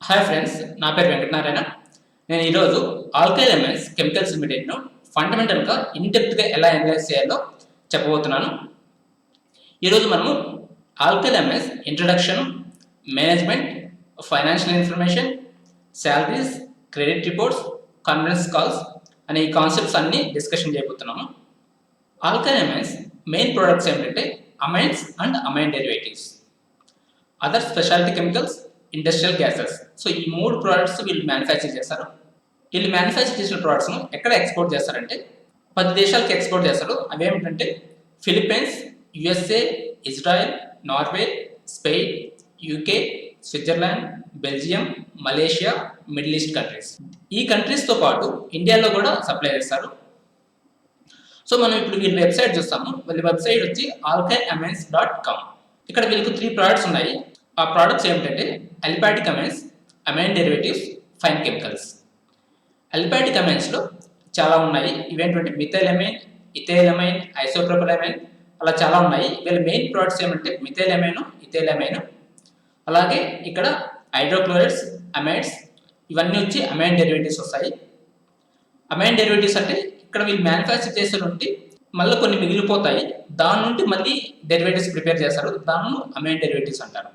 Hi friends, నా పేరు వెంకటనారాయణ. నేను ఈరోజు ఆల్కైల్ అమైన్స్ కెమికల్స్ లిమిటెడ్ను ఫండమెంటల్గా ఇన్డెప్త్గా ఎలా అనలైజ్ చేయాలో చెప్పబోతున్నాను. ఈరోజు మనము alkyl amines introduction, management, financial information, salaries, credit reports, conference calls అనే ఈ కాన్సెప్ట్స్ అన్ని డిస్కషన్ చేయబోతున్నాము. ఆల్కైల్ అమైన్స్ మెయిన్ ప్రొడక్ట్స్ ఏంటంటే amines and amine derivatives, other speciality chemicals, industrial gases. So ఈ మూడు ప్రోడక్ట్స్ వీళ్ళు మ్యానుఫ్యాక్చర్ చేస్తారు. వీళ్ళు మ్యానుఫ్యాక్చర్ చేసిన ప్రోడక్ట్స్ను ఎక్కడ ఎక్స్పోర్ట్ చేస్తారంటే 10 దేశాలకు ఎక్స్పోర్ట్ చేస్తారు. అవి ఏమిటంటే Philippines, USA, Israel, Norway, Spain, UK, Switzerland, Belgium, Malaysia, middle east countries. ఈ కంట్రీస్తో పాటు ఇండియాలో కూడా సప్లై చేస్తారు. సో మనం ఇప్పుడు వీళ్ళ వెబ్సైట్ చూస్తాము. వీళ్ళ వెబ్సైట్ వచ్చి alkylamines.com. ఇక్కడ వీళ్ళకి 3 ప్రోడక్ట్స్ ఉన్నాయి. ఆ ప్రోడక్ట్స్ ఏమిటంటే aliphatic amines, amine derivatives, fine chemicals. Aliphatic అమైన్స్లో చాలా ఉన్నాయి. ఇవేంటంటే methyl amine, ethyl amine, isopropyl amine, అలా చాలా ఉన్నాయి. వీళ్ళ మెయిన్ ప్రోడక్ట్స్ ఏమంటే మిథైల్ అమైన్, ఇథైల్ అమైన్. అలాగే ఇక్కడ హైడ్రోక్లోరైడ్స్, అమైడ్స్, ఇవన్నీ వచ్చి అమైన్ డెరివేటివ్స్ వస్తాయి. అమైన్ డెరివేటివ్స్ అంటే ఇక్కడ వీళ్ళు మ్యానుఫ్యాక్చర్ చేసే నుండి మళ్ళీ కొన్ని మిగిలిపోతాయి. దాని నుండి మళ్ళీ డెరివేటివ్స్ ప్రిపేర్ చేస్తారు. దాన్ని అమైన్ డెరివేటివ్స్ అంటారు.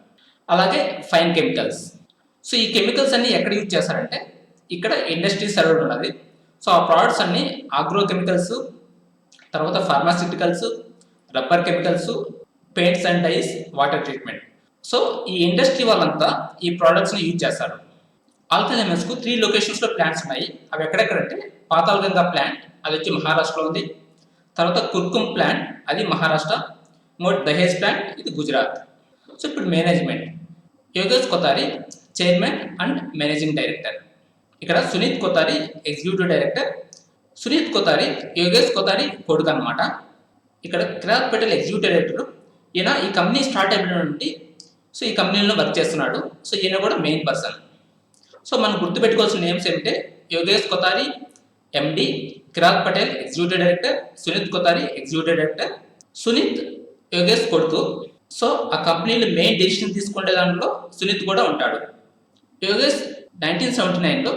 అలాగే ఫైన్ కెమికల్స్. సో ఈ కెమికల్స్ అన్ని ఎక్కడ యూజ్ చేస్తారంటే ఇక్కడ ఇండస్ట్రీ సర్వర్ ఉన్నది. సో ఆ ప్రోడక్ట్స్ అన్ని ఆగ్రో కెమికల్స్, తర్వాత pharmaceuticals, rubber chemicals, paints and dyes, water treatment. So ఈ ఇండస్ట్రీ వాళ్ళంతా ఈ ప్రోడక్ట్స్ని యూజ్ చేస్తారు. ఆల్కైల్ అమైన్స్కు 3 లొకేషన్స్లో ప్లాంట్స్ ఉన్నాయి. అవి ఎక్కడెక్కడంటే పాతాల్గంగా ప్లాంట్, అది వచ్చి మహారాష్ట్రలో ఉంది. తర్వాత కుర్కుమ్ ప్లాంట్, అది మహారాష్ట్ర. దహేజ్ ప్లాంట్, ఇది గుజరాత్. సో ఇప్పుడు management. Yogesh Kothari chairman and managing director. ఇక్కడ సునీత్ కొతారి ఎగ్జిక్యూటివ్ డైరెక్టర్. సునీత్ కొతారి యోగేష్ కొతారి కొడుకు అనమాట. ఇక్కడ కిరాత్ పటేల్ ఎగ్జిక్యూటివ్ డైరెక్టర్. ఈయన ఈ కంపెనీ స్టార్ట్ అయిన నుండి సో ఈ కంపెనీలో వర్క్ చేస్తున్నాడు. సో ఈయన కూడా మెయిన్ పర్సన్. సో మనం గుర్తుపెట్టుకోవాల్సిన నేమ్స్ ఏమిటంటే Yogesh Kothari MD, Kirat Patel executive director, Suneet Kothari executive director. Suneet Yogesh కొడుకు. సో ఆ కంపెనీలో మెయిన్ డెసిషన్ తీసుకునే దాంట్లో సునీత్ కూడా ఉంటాడు. యోగేష్ 1979లో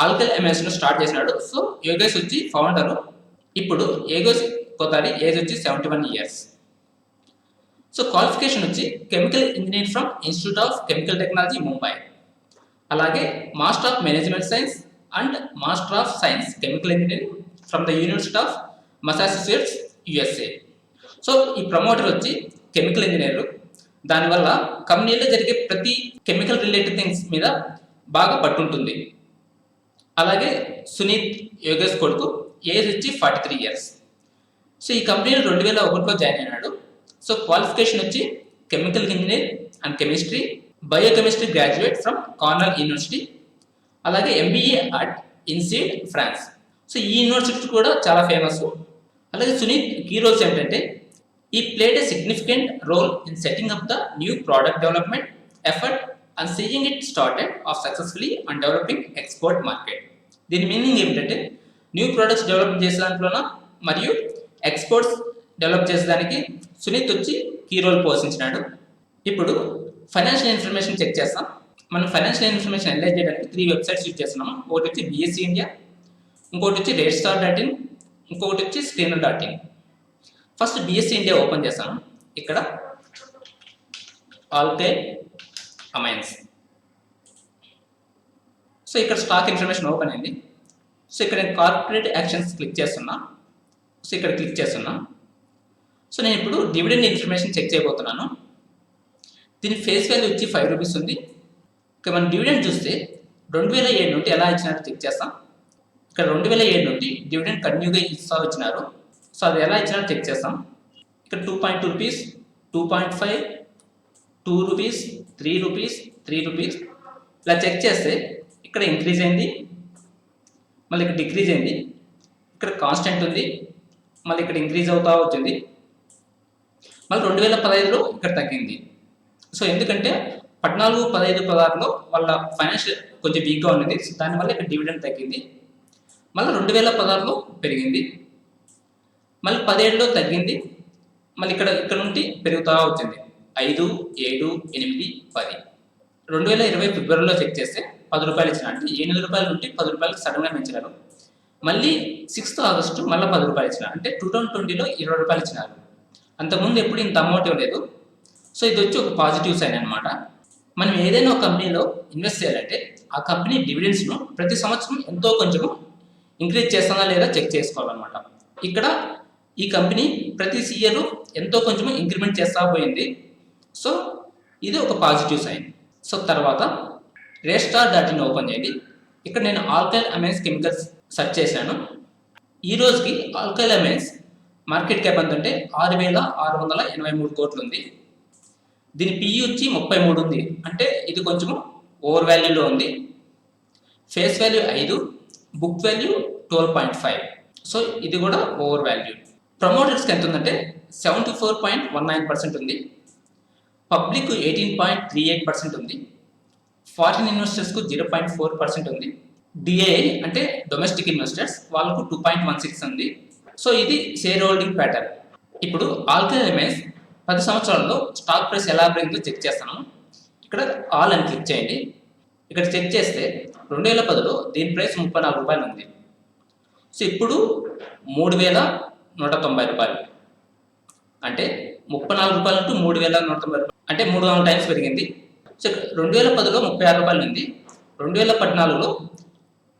ఆల్కైల్ అమైన్స్ను స్టార్ట్ చేసినాడు. సో యోగేష్ వచ్చి ఫౌండరు. ఇప్పుడు యోగేష్ కొతారి ఏజ్ వచ్చి 71 ఇయర్స్. సో క్వాలిఫికేషన్ వచ్చి chemical engineer from institute of chemical technology, Mumbai. అలాగే master of management science and master of science chemical engineering from the university of Massachusetts, USA. So ఈ promoter వచ్చి chemical engineer. దానివల్ల కంపెనీలో జరిగే ప్రతి chemical related things మీద బాగా పట్టుంటుంది. అలాగే సునీత్ యోగేష్ కొడుకు ఏజ్ వచ్చి 43 ఇయర్స్. సో ఈ కంపెనీలో 2001లో జాయిన్ అయినాడు. సో క్వాలిఫికేషన్ వచ్చి chemical engineer and chemistry, biochemistry graduate from Cornell university. అలాగే MBA at INSEAD, France. So ఈ యూనివర్సిటీ కూడా చాలా ఫేమస్. అలాగే సునీత్ కీ రోల్స్ ఏంటంటే he played a significant role in setting up the new product development effort and seeing it started off successfully and developing export market. దీని meaning ఏమిటంటే new products develop చేసే దాంట్లోన మరియు exports develop చేసేదానికి సునీత్ వచ్చి key role పోషించినాడు. ఇప్పుడు financial information check చేస్తాం. మనం financial information analyse చేయడానికి 3 వెబ్సైట్స్ యూజ్ చేస్తున్నాము. ఒకటి వచ్చి బిఎస్సి ఇండియా, ఇంకోటి వచ్చి రేట్స్టార్.in, ఇంకొకటి వచ్చి స్క్రీనర్.in. ఫస్ట్ బిఎస్సి ఇండియా ఓపెన్ చేస్తాను. ఇక్కడ ఆల్కైల్ అమైన్స్. సో ఇక్కడ స్టాక్ ఇన్ఫర్మేషన్ ఓపెన్ అయింది. సో ఇక్కడ నేను కార్పొరేట్ యాక్షన్స్ క్లిక్ చేస్తున్నా. సో ఇక్కడ క్లిక్ చేస్తున్నా. సో నేను ఇప్పుడు డివిడెండ్ ఇన్ఫర్మేషన్ చెక్ చేయబోతున్నాను. దీని ఫేస్ వాల్యూ వచ్చి 5 రూపీస్ ఉంది. ఇక మనం డివిడెండ్ చూస్తే 2007 నుండి ఎలా ఇచ్చినారో చెక్ చేస్తాం. ఇక్కడ 2007 నుండి డివిడెండ్ కంటిన్యూగా ఇచ్చినారు. సో అది ఎలా ఇచ్చినా చెక్ చేస్తాం. ఇక్కడ 2.2 రూపీస్, 2.5, 2 రూపీస్, 3 రూపీస్, 3 రూపీస్ ఇలా చెక్ చేస్తే ఇక్కడ ఇంక్రీజ్ అయింది, మళ్ళీ ఇక్కడ డిక్రీజ్ అయింది, ఇక్కడ కాన్స్టెంట్ ఉంది, మళ్ళీ ఇక్కడ ఇంక్రీజ్ అవుతా వచ్చింది, మళ్ళీ 2015లో ఇక్కడ తగ్గింది. సో ఎందుకంటే 14, 15, 16లో వాళ్ళ ఫైనాన్షియల్ కొంచెం వీక్గా ఉన్నది. దానివల్ల ఇక్కడ డివిడెండ్ తగ్గింది. మళ్ళీ 2016లో పెరిగింది, మళ్ళీ 17లో తగ్గింది, మళ్ళీ ఇక్కడ నుండి పెరుగుతూ వచ్చింది 5, 7, 8, 10. 2020 ఫిబ్రవరిలో చెక్ చేస్తే 10 రూపాయలు ఇచ్చిన, అంటే 8 రూపాయల నుండి 10 రూపాయలకు సడన్గా పెంచినారు. మళ్ళీ 6th ఆగస్టు మళ్ళీ 10 రూపాయలు ఇచ్చిన, అంటే 2020లో 20 రూపాయలు ఇచ్చినారు. అంతకుముందు ఎప్పుడు ఇంత అమౌంట్ ఇవ్వలేదు. సో ఇది వచ్చి ఒక పాజిటివ్ సైన్ అనమాట. మనం ఏదైనా ఒక కంపెనీలో ఇన్వెస్ట్ చేయాలంటే ఆ కంపెనీ డివిడెండ్స్ను ప్రతి సంవత్సరం ఎంతో కొంచెం ఇంక్రీజ్ చేస్తుందా లేదా చెక్ చేసుకోవాలన్నమాట. ఇక్కడ ఈ కంపెనీ ప్రతి ఇయర్ ఎంతో కొంచెం ఇంక్రిమెంట్ చేస్తా పోయింది. సో ఇది ఒక పాజిటివ్ సైన్. సో తర్వాత రేస్టార్.in ఓపెన్ చేయండి. ఇక్కడ నేను ఆల్కైల్ అమైన్స్ కెమికల్స్ సెర్చ్ చేశాను. ఈ రోజుకి ఆల్కైల్ అమైన్స్ మార్కెట్ క్యాప్ ఎంత అంటే 6,683 కోట్లు ఉంది. దీని పిఈ వచ్చి 33 ఉంది, అంటే ఇది కొంచెం ఓవర్ వాల్యూలో ఉంది. Face value 5, book value 12.5. So ఇది కూడా ఓవర్ వాల్యూ. ప్రమోటర్స్కి ఎంత ఉందంటే 74.19% ఉంది. పబ్లిక్ 18.38% ఉంది. ఫారిన్ ఇన్వెస్టర్స్కు 0.4% ఉంది. డిఐ అంటే డొమెస్టిక్ ఇన్వెస్టర్స్ వాళ్ళకు 2.16 ఉంది. సో ఇది షేర్ హోల్డింగ్ ప్యాటర్న్. ఇప్పుడు ఆల్కైల్ అమైన్స్ 10 సంవత్సరాల్లో స్టాక్ ప్రైస్ ఎలా పెరిగిందో చెక్ చేస్తాను. ఇక్కడ ఆల్ అని క్లిక్ చేయండి. ఇక్కడ చెక్ చేస్తే 2010లో దీని ప్రైస్ 34 రూపాయలు ఉంది. సో ఇప్పుడు 3,190 రూపాయలు, అంటే 34 రూపాయలు టు 3,190 రూపాయలు, అంటే 300 టైమ్స్ పెరిగింది. సో 2010లో 36 రూపాయలు ఉంది, 2014లో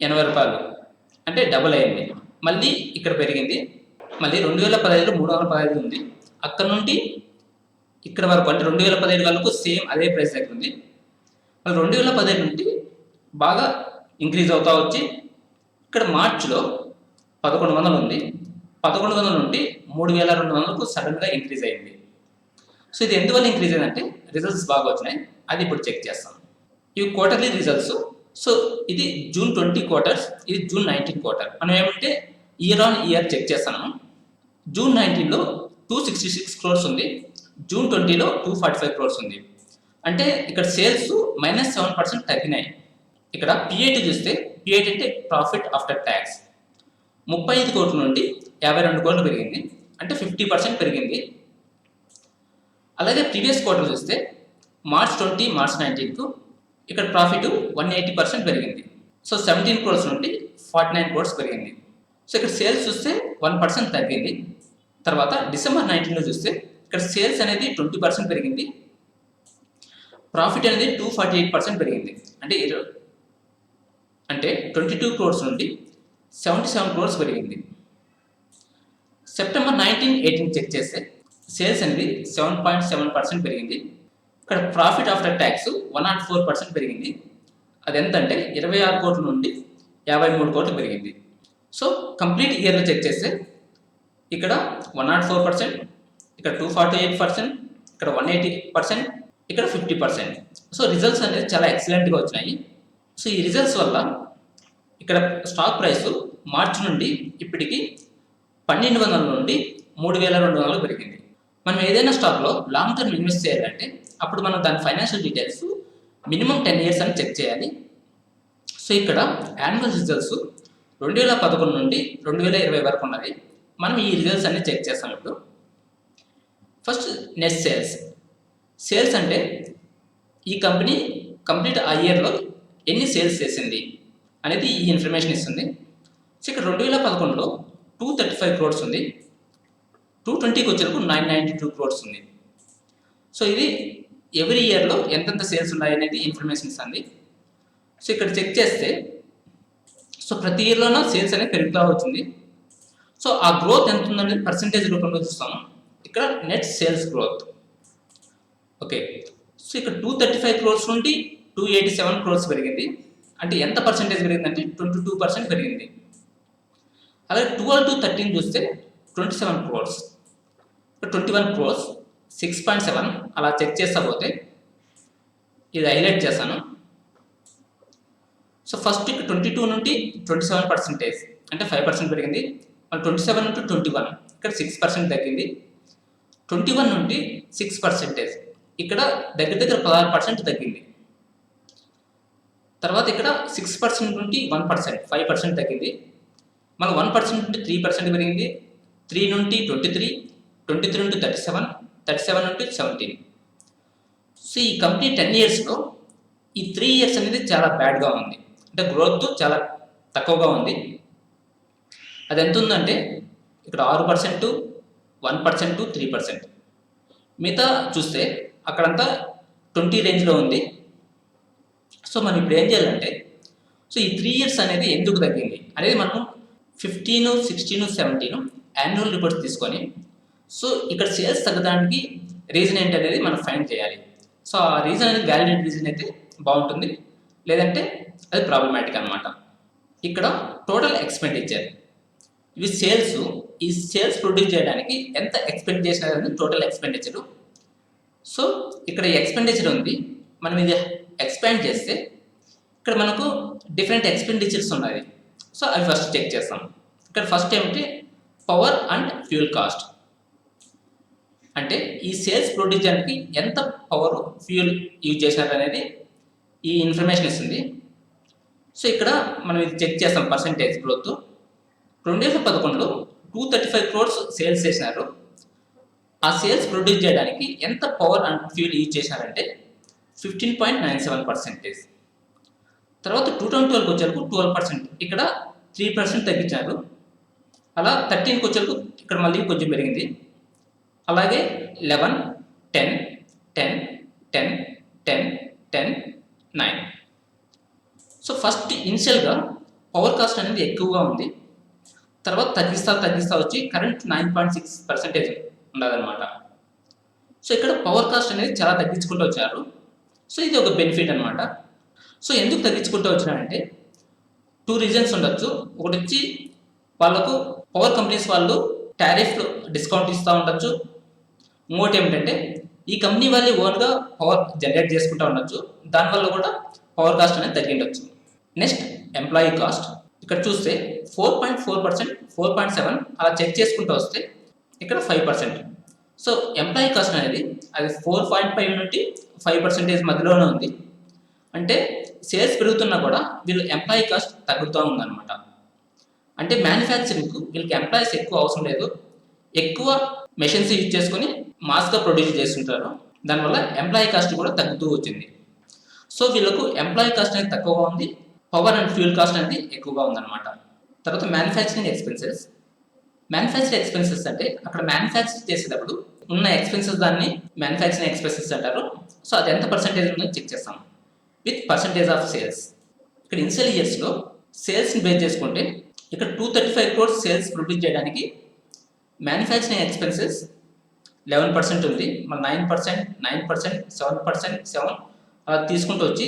80 రూపాయలు, అంటే డబుల్ అయింది. మళ్ళీ ఇక్కడ పెరిగింది. మళ్ళీ 2015లో 315 ఉంది. అక్కడ నుండి ఇక్కడ వరకు, అంటే 2015 వరకు సేమ్ అదే ప్రైస్ దగ్గర ఉంది. మళ్ళీ 2015 నుండి బాగా ఇంక్రీజ్ అవుతా వచ్చి ఇక్కడ మార్చిలో 1,100 ఉంది. 1,100 నుండి 3,200కు సడన్గా ఇంక్రీజ్ అయింది. సో ఇది ఎందువల్ల ఇంక్రీజ్ అయిందంటే రిజల్ట్స్ బాగా వచ్చినాయి. అది ఇప్పుడు చెక్ చేస్తాం. ఇవి క్వార్టర్లీ రిజల్ట్స్. సో ఇది June 20 క్వార్టర్స్, ఇది June 19 క్వార్టర్. మనం ఏమంటే ఇయర్ ఆన్ ఇయర్ చెక్ చేస్తాము. June 19లో 266 క్రోర్స్ ఉంది, June 20లో 245 క్రోర్స్ ఉంది. అంటే ఇక్కడ సేల్స్ -7% తగ్గినాయి. ఇక్కడ పిఏటి చూస్తే, పిఏటి అంటే ప్రాఫిట్ ఆఫ్టర్ ట్యాక్స్, 35 కోట్ల నుండి 52 కోట్లు పెరిగింది, అంటే 50% పెరిగింది. అలాగే ప్రీవియస్ క్వార్టర్ చూస్తే March 20, March 19కు ఇక్కడ ప్రాఫిట్ 180% పెరిగింది. సో 17 క్రోర్స్ నుండి 49 క్రోర్స్ పెరిగింది. సో ఇక్కడ సేల్స్ చూస్తే 1% తగ్గింది. తర్వాత December 19లో చూస్తే ఇక్కడ సేల్స్ అనేది 20% పెరిగింది, ప్రాఫిట్ అనేది 248% పెరిగింది. అంటే 22 క్రోర్స్ నుండి 77 క్రోర్స్ పెరిగింది. September 19, 18 చెక్ చేస్తే సేల్స్ అనేది 7.7% పెరిగింది. ఇక్కడ ప్రాఫిట్ ఆఫ్టర్ ట్యాక్స్ 104% పెరిగింది. అది ఎంతంటే 26 కోట్ల నుండి 53 కోట్లు పెరిగింది. సో కంప్లీట్ ఇయర్లో చెక్ చేస్తే ఇక్కడ 104%, ఇక్కడ 248%, ఇక్కడ 180%, ఇక్కడ 50%. సో రిజల్ట్స్ అనేది చాలా ఎక్సలెంట్గా వచ్చినాయి. సో ఈ రిజల్ట్స్ వల్ల ఇక్కడ స్టాక్ ప్రైస్ మార్చి నుండి ఇప్పటికి 1,200 నుండి 3,200 పెరిగింది. మనం ఏదైనా స్టాక్లో లాంగ్ టర్మ్ ఇన్వెస్ట్ చేయాలంటే అప్పుడు మనం దాని ఫైనాన్షియల్ డీటెయిల్స్ మినిమం 10 years అని చెక్ చేయాలి. సో ఇక్కడ యాన్యువల్ రిజల్ట్స్ 2011 నుండి 2020 వరకు ఉన్నది. మనం ఈ రిజల్ట్స్ అన్ని చెక్ చేస్తాం. ఇప్పుడు ఫస్ట్ నెట్ సేల్స్ అంటే ఈ కంపెనీ కంప్లీట్ ఆ ఇయర్లో ఎన్ని సేల్స్ చేసింది అనేది ఈ ఇన్ఫర్మేషన్ ఇస్తుంది. సో ఇక్కడ 2011లో 235 క్రోర్స్ ఉంది, 2020కి వచ్చేందుకు 992 క్రోర్స్ ఉంది. సో ఇది ఎవ్రీ ఇయర్లో ఎంతెంత సేల్స్ ఉన్నాయి అనేది ఇన్ఫర్మేషన్ ఇస్తుంది. సో ఇక్కడ చెక్ చేస్తే సో ప్రతి ఇయర్లోనూ సేల్స్ అనేది పెరుగుతూ వచ్చింది. సో ఆ గ్రోత్ ఎంత ఉందనేది పర్సంటేజ్ రూపంలో చూస్తాము. ఇక్కడ net sales growth. Okay, so ఇక్కడ 235 క్రోర్స్ నుండి 287 క్రోర్స్ పెరిగింది. అంటే ఎంత పర్సంటేజ్ పెరిగిందంటే 22% పెరిగింది. అలాగే 12 to 13 చూస్తే 27 క్రోర్స్, 21 క్రోర్స్, 6.7 అలా చెక్ చేస్తా పోతే ఇది హైలైట్ చేస్తాను. సో ఫస్ట్ ఇక్కడ 22 నుండి 27% అంటే 5% పెరిగింది. మళ్ళీ 27 నుండి 21 ఇక్కడ 6% తగ్గింది. 21 నుండి 6% ఇక్కడ దగ్గర 16% తగ్గింది. తర్వాత ఇక్కడ 6% నుండి 1% 5% తగ్గింది. మళ్ళీ 1% నుండి 3% పెరిగింది. 3 నుండి 23, 23 నుండి 37, 37 నుండి 17. సో ఈ కంపెనీ 10 yearsలో ఈ 3 ఇయర్స్ అనేది చాలా బ్యాడ్గా ఉంది, అంటే గ్రోత్ చాలా తక్కువగా ఉంది. అది ఎంత ఉందంటే ఇక్కడ 6%, 1%, 3%. మిగతా చూస్తే అక్కడంతా 20 రేంజ్లో ఉంది. సో మనం ఇప్పుడు ఏం చేయాలంటే, సో ఈ 3 ఇయర్స్ అనేది ఎందుకు తగ్గింది అనేది మనం 15, 16, 17 యాన్యువల్ రిపోర్ట్స్ తీసుకొని, సో ఇక్కడ సేల్స్ తగ్గడానికి రీజన్ ఏంటి అనేది మనం ఫైండ్ చేయాలి. సో ఆ రీజన్ అనేది వ్యాలిడేట్ రీజన్ అయితే బాగుంటుంది, లేదంటే అది ప్రాబ్లమాటిక్ అనమాట. ఇక్కడ టోటల్ ఎక్స్పెండిచర్, ఇవి సేల్స్, ఈ సేల్స్ ప్రొడ్యూస్ చేయడానికి ఎంత ఎక్స్పెండ్ చేసినారని టోటల్ ఎక్స్పెండిచరు. సో ఇక్కడ ఎక్స్పెండిచర్ ఉంది, మనం ఇది ఎక్స్పాండ్ చేస్తే ఇక్కడ మనకు డిఫరెంట్ ఎక్స్పెండిచర్స్ ఉన్నాయి. సో అవి ఫస్ట్ చెక్ చేస్తాం. ఇక్కడ ఫస్ట్ ఏమిటి, పవర్ అండ్ ఫ్యూల్ కాస్ట్, అంటే ఈ సేల్స్ ప్రొడ్యూస్ చేయడానికి ఎంత పవర్ ఫ్యూల్ యూజ్ చేసినారు అనేది ఈ ఇన్ఫర్మేషన్ ఇస్తుంది. సో ఇక్కడ మనం ఇది చెక్ చేస్తాం పర్సెంటేజ్ గ్రోత్. 2011లో 235 crores సేల్స్ చేసినారు. ఆ సేల్స్ ప్రొడ్యూస్ చేయడానికి ఎంత పవర్ అండ్ ఫ్యూల్ యూజ్ చేశారంటే 15.97%. తర్వాత 2012కి వచ్చేందుకు 12%, ఇక్కడ 3% తగ్గించారు. అలా 13కి వచ్చేందుకు ఇక్కడ మళ్ళీ కొంచెం పెరిగింది. అలాగే 11, 10, 10, 10, 10, 10, 9. సో ఫస్ట్ ఇనిషియల్గా పవర్ కాస్ట్ అనేది ఎక్కువగా ఉంది, తర్వాత తగ్గిస్తా వచ్చి కరెంట్ 9.6% ఉండదన్నమాట. సో ఇక్కడ పవర్ కాస్ట్ అనేది చాలా తగ్గించుకుంటూ వచ్చారు. సో ఇది ఒక బెనిఫిట్ అనమాట. సో ఎందుకు తగ్గించుకుంటూ వచ్చినారంటే 2 రీజన్స్ ఉండొచ్చు. ఒకటి వచ్చి వాళ్ళకు పవర్ కంపెనీస్ వాళ్ళు టారిఫ్లో డిస్కౌంట్ ఇస్తూ ఉండొచ్చు. ఇంకోటి ఏమిటంటే ఈ కంపెనీ వాళ్ళే ఓన్గా పవర్ జనరేట్ చేసుకుంటూ ఉండొచ్చు, దానివల్ల కూడా పవర్ కాస్ట్ అనేది తగ్గిండొచ్చు. నెక్స్ట్ ఎంప్లాయీ కాస్ట్, ఇక్కడ చూస్తే 4.4%, 4.7 అలా చెక్ చేసుకుంటూ వస్తే ఇక్కడ 5%. సో ఎంప్లాయీ కాస్ట్ అనేది అది 4.5 నుండి 5% మధ్యలోనే ఉంది. అంటే సేల్స్ పెరుగుతున్నా కూడా వీళ్ళు ఎంప్లాయీ కాస్ట్ తగ్గుతూ ఉందన్నమాట. అంటే మ్యానుఫ్యాక్చరింగ్కు వీళ్ళకి ఎంప్లాయీస్ ఎక్కువ అవసరం లేదు, ఎక్కువ మెషిన్స్ యూజ్ చేసుకుని మాస్గా ప్రొడ్యూస్ చేస్తుంటారు, దానివల్ల ఎంప్లాయీ కాస్ట్ కూడా తగ్గుతూ వచ్చింది. సో వీళ్ళకు ఎంప్లాయీ కాస్ట్ అనేది తక్కువగా ఉంది, పవర్ అండ్ ఫ్యూల్ కాస్ట్ అనేది ఎక్కువగా ఉందన్నమాట. తర్వాత మ్యానుఫ్యాక్చరింగ్ ఎక్స్పెన్సెస్. మ్యానుఫ్యాక్చరింగ్ ఎక్స్పెన్సెస్ అంటే అక్కడ మ్యానుఫ్యాక్చర్ చేసేటప్పుడు ఉన్న ఎక్స్పెన్సెస్ దాన్ని మ్యానుఫ్యాక్చరింగ్ ఎక్స్పెన్సెస్ అంటారు. సో అది ఎంత పర్సెంటేజ్ ఉందో చెక్ చేస్తాం విత్ పర్సెంటేజ్ ఆఫ్ సేల్స్. ఇక్కడ ఇనిషియల్ ఇయర్స్లో సేల్స్ని బేస్ చేసుకుంటే ఇక్కడ 235 crores సేల్స్ ప్రొడ్యూస్ చేయడానికి మ్యానుఫ్యాక్చరింగ్ ఎక్స్పెన్సెస్ 11% ఉంది, మన 9%, 9%, 7%, 7 అలా తీసుకుంటూ వచ్చి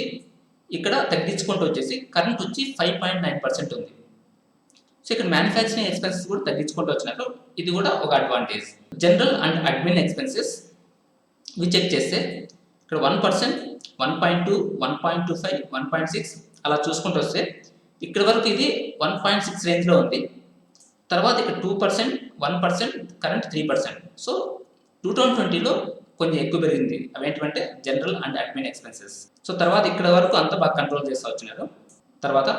ఇక్కడ తగ్గించుకుంటూ వచ్చేసి కరెంట్ వచ్చి 5.9% ఉంది. సో ఇక్కడ మ్యానుఫ్యాక్చరింగ్ ఎక్స్పెన్సెస్ కూడా తగ్గించుకుంటూ వచ్చినట్లు ఇది కూడా ఒక advantage. General and admin expenses ఇవి చెక్ చేస్తే ఇక్కడ 1%, 1.2, 1.25, 1.6 అలా చూసుకుంటూ వస్తే ఇక్కడ వరకు ఇది 1.6 రేంజ్లో ఉంది. తర్వాత ఇక్కడ 2%, 1%, కరెంట్ 3%. సో 2020లో కొంచెం ఎక్కువ పెరిగింది. అవేంటంటే general and admin expenses. So తర్వాత ఇక్కడ వరకు అంతా బాగా కంట్రోల్ చేస్తూ వచ్చినారు. తర్వాత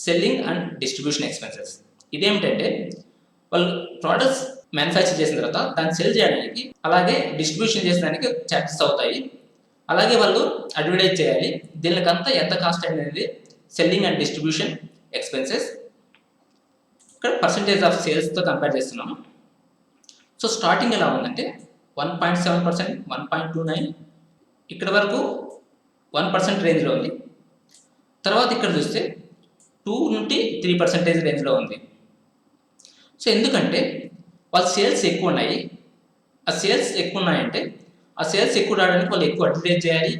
సెల్లింగ్ అండ్ డిస్ట్రిబ్యూషన్ ఎక్స్పెన్సెస్. ఇదేమిటంటే వాళ్ళు ప్రోడక్ట్స్ మ్యానుఫ్యాక్చర్ చేసిన తర్వాత దాన్ని సెల్ చేయడానికి, అలాగే డిస్ట్రిబ్యూషన్ చేసేదానికి ఛార్జెస్ అవుతాయి, అలాగే వాళ్ళు అడ్వర్టైజ్ చేయాలి. దీనికంతా ఎంత కాస్ట్ అనేది సెల్లింగ్ అండ్ డిస్ట్రిబ్యూషన్ ఎక్స్పెన్సెస్. ఇక్కడ పర్సంటేజ్ ఆఫ్ సేల్స్తో కంపేర్ చేస్తున్నాము. సో స్టార్టింగ్ ఎలా ఉందంటే 1.7%, 1.29, ఇక్కడ వరకు 1% రేంజ్లో ఉంది. తర్వాత ఇక్కడ చూస్తే 2 నుండి 3% రేంజ్లో ఉంది. సో ఎందుకంటే వాళ్ళ సేల్స్ ఎక్కువ ఉన్నాయి. ఆ సేల్స్ ఎక్కువ ఉన్నాయంటే ఆ సేల్స్ ఎక్కువ రావడానికి వాళ్ళు ఎక్కువ అడ్వర్టైజ్ చేయాలి,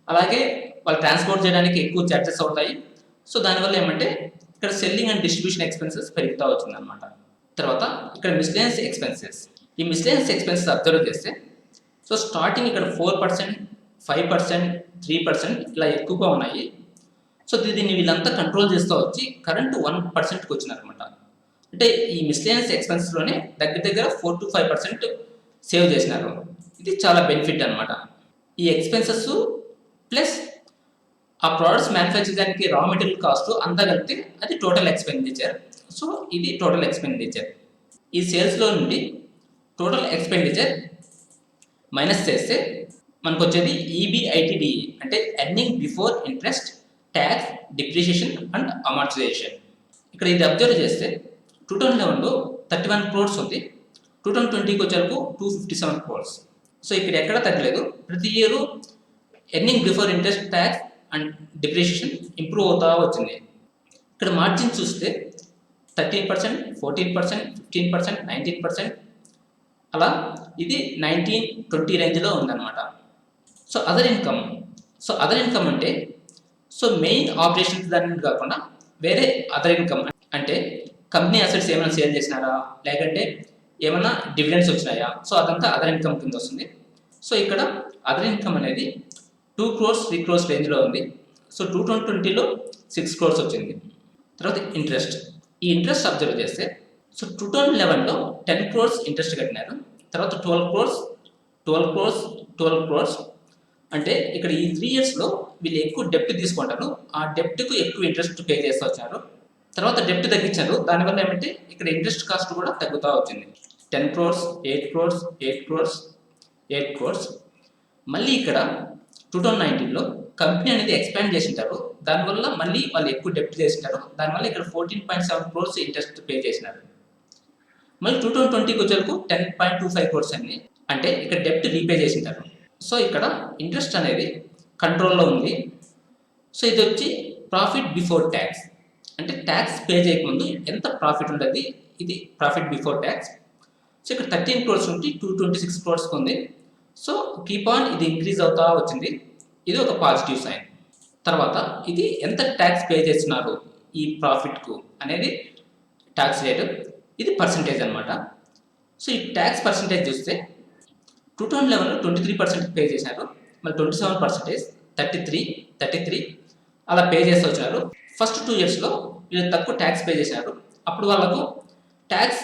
అలాగే వాళ్ళు ట్రాన్స్పోర్ట్ చేయడానికి ఎక్కువ ఛార్జెస్ అవుతాయి. సో దానివల్ల ఏమంటే ఇక్కడ సెల్లింగ్ అండ్ డిస్ట్రిబ్యూషన్ ఎక్స్పెన్సెస్ పెరుగుతూ వచ్చిందనమాట. తర్వాత ఇక్కడ మిస్లేనియస్ ఎక్స్పెన్సెస్. ఈ మిస్లేనియస్ ఎక్స్పెన్సెస్ అబ్జర్వ్ చేస్తే సో స్టార్టింగ్ ఇక్కడ 4%, 5%, 3% ఇలా ఎక్కువగా ఉన్నాయి. సో దీన్ని వీళ్ళంతా కంట్రోల్ చేస్తూ వచ్చి కరెంట్ 1%కి వచ్చిందనమాట. అంటే ఈ మిస్లేనియస్ ఎక్స్పెన్సెస్లోనే దగ్గర 4 to 5% సేవ్ చేసినారు. ఇది చాలా బెనిఫిట్ అనమాట. ఈ ఎక్స్పెన్సెస్ ప్లస్ ఆ ప్రోడక్ట్స్ మ్యానుఫ్యాక్చర్ చేయడానికి రా మెటీరియల్ కాస్ట్ అంతా కలిపితే అది టోటల్ ఎక్స్పెండిచర్. సో ఇది టోటల్ ఎక్స్పెండిచర్. ఈ సేల్స్లో నుండి టోటల్ ఎక్స్పెండిచర్ మైనస్ చేస్తే మనకు వచ్చేది ఈబిఐటిడిఈ అంటే earning before interest, tax, depreciation and amortisation. ఇక్కడ ఇది అబ్జర్వ్ చేస్తే 2011లో 31 క్రోర్స్ ఉంది, 2020కి వచ్చేందుకు 257 క్రోర్స్. సో ఇక్కడ ఎక్కడ తగ్గలేదు, ప్రతి year earning before interest, tax and depreciation improve అవుతా వచ్చింది. ఇక్కడ మార్జిన్ చూస్తే 13%, 14%, 15%, 19%, అలా ఇది 19-20 రేంజ్లో ఉందన్నమాట. సో అదర్ ఇన్కమ్ అంటే మెయిన్ ఆపరేషన్స్ దాని కాకుండా వేరే అదర్ ఇన్కమ్ అంటే కంపెనీ అసెట్స్ ఏమైనా సేల్ చేసినారా, లేకంటే ఏమైనా డివిడెండ్స్ వచ్చినాయా, సో అదంతా అదర్ ఇన్కమ్ కింద వస్తుంది. సో ఇక్కడ అదర్ ఇన్కమ్ అనేది 2 crores 3 crores రేంజ్లో ఉంది. సో 2020లో 6 crores వచ్చింది. తర్వాత ఈ ఇంట్రెస్ట్ అబ్జర్వ్ చేస్తే 2011లో 10 crores ఇంట్రెస్ట్ కట్టినారు, తర్వాత 12 crores అంటే ఇక్కడ ఈ 3 yearsలో వీళ్ళు ఎక్కువ డెప్ట్ తీసుకుంటారు, ఆ డెప్ట్కు ఎక్కువ ఇంట్రెస్ట్ పే చేస్తూ వచ్చారు. తర్వాత డెప్ట్ తగ్గించారు, దానివల్ల ఏమంటే ఇక్కడ ఇంట్రెస్ట్ కాస్ట్ కూడా తగ్గుతూ వచ్చింది. 10 crores, 8 crores, 8 crores, 8 crores. మళ్ళీ ఇక్కడ 2019లో కంపెనీ అనేది ఎక్స్పాండ్ చేసింటారు, దానివల్ల మళ్ళీ వాళ్ళు ఎక్కువ డెప్ట్ చేసింటారు, దానివల్ల ఇక్కడ 14.7 crores ఇంట్రెస్ట్ పే చేసినారు. మళ్ళీ 2020కి వచ్చేందుకు 10.25 crores అయింది, అంటే ఇక్కడ డెప్ట్ రీపే చేసింటారు. సో ఇక్కడ ఇంట్రెస్ట్ అనేది కంట్రోల్లో ఉంది. సో ఇది వచ్చి ప్రాఫిట్ బిఫోర్ ట్యాక్స్, అంటే ట్యాక్స్ పే చేయకముందు ఎంత ప్రాఫిట్ ఉంటుంది, ఇది ప్రాఫిట్ బిఫోర్ ట్యాక్స్. సో ఇక్కడ 13 crores నుండి 226 crores ఉంది. సో కీప్ ఆన్ ఇది ఇంక్రీజ్ అవుతా వచ్చింది, ఇది ఒక పాజిటివ్ సైన్. తర్వాత ఇది ఎంత ట్యాక్స్ పే చేస్తున్నారు ఈ ప్రాఫిట్కు అనేది ట్యాక్స్ రేటు, ఇది పర్సంటేజ్ అనమాట. సో ఈ ట్యాక్స్ పర్సంటేజ్ చూస్తే 2011లో 23% పే చేశారు, మళ్ళీ 27%, 33 అలా పే చేస్తూ వచ్చినారు. ఫస్ట్ 2 yearsలో వీళ్ళు తక్కువ ట్యాక్స్ పే చేశారు, అప్పుడు వాళ్ళకు ట్యాక్స్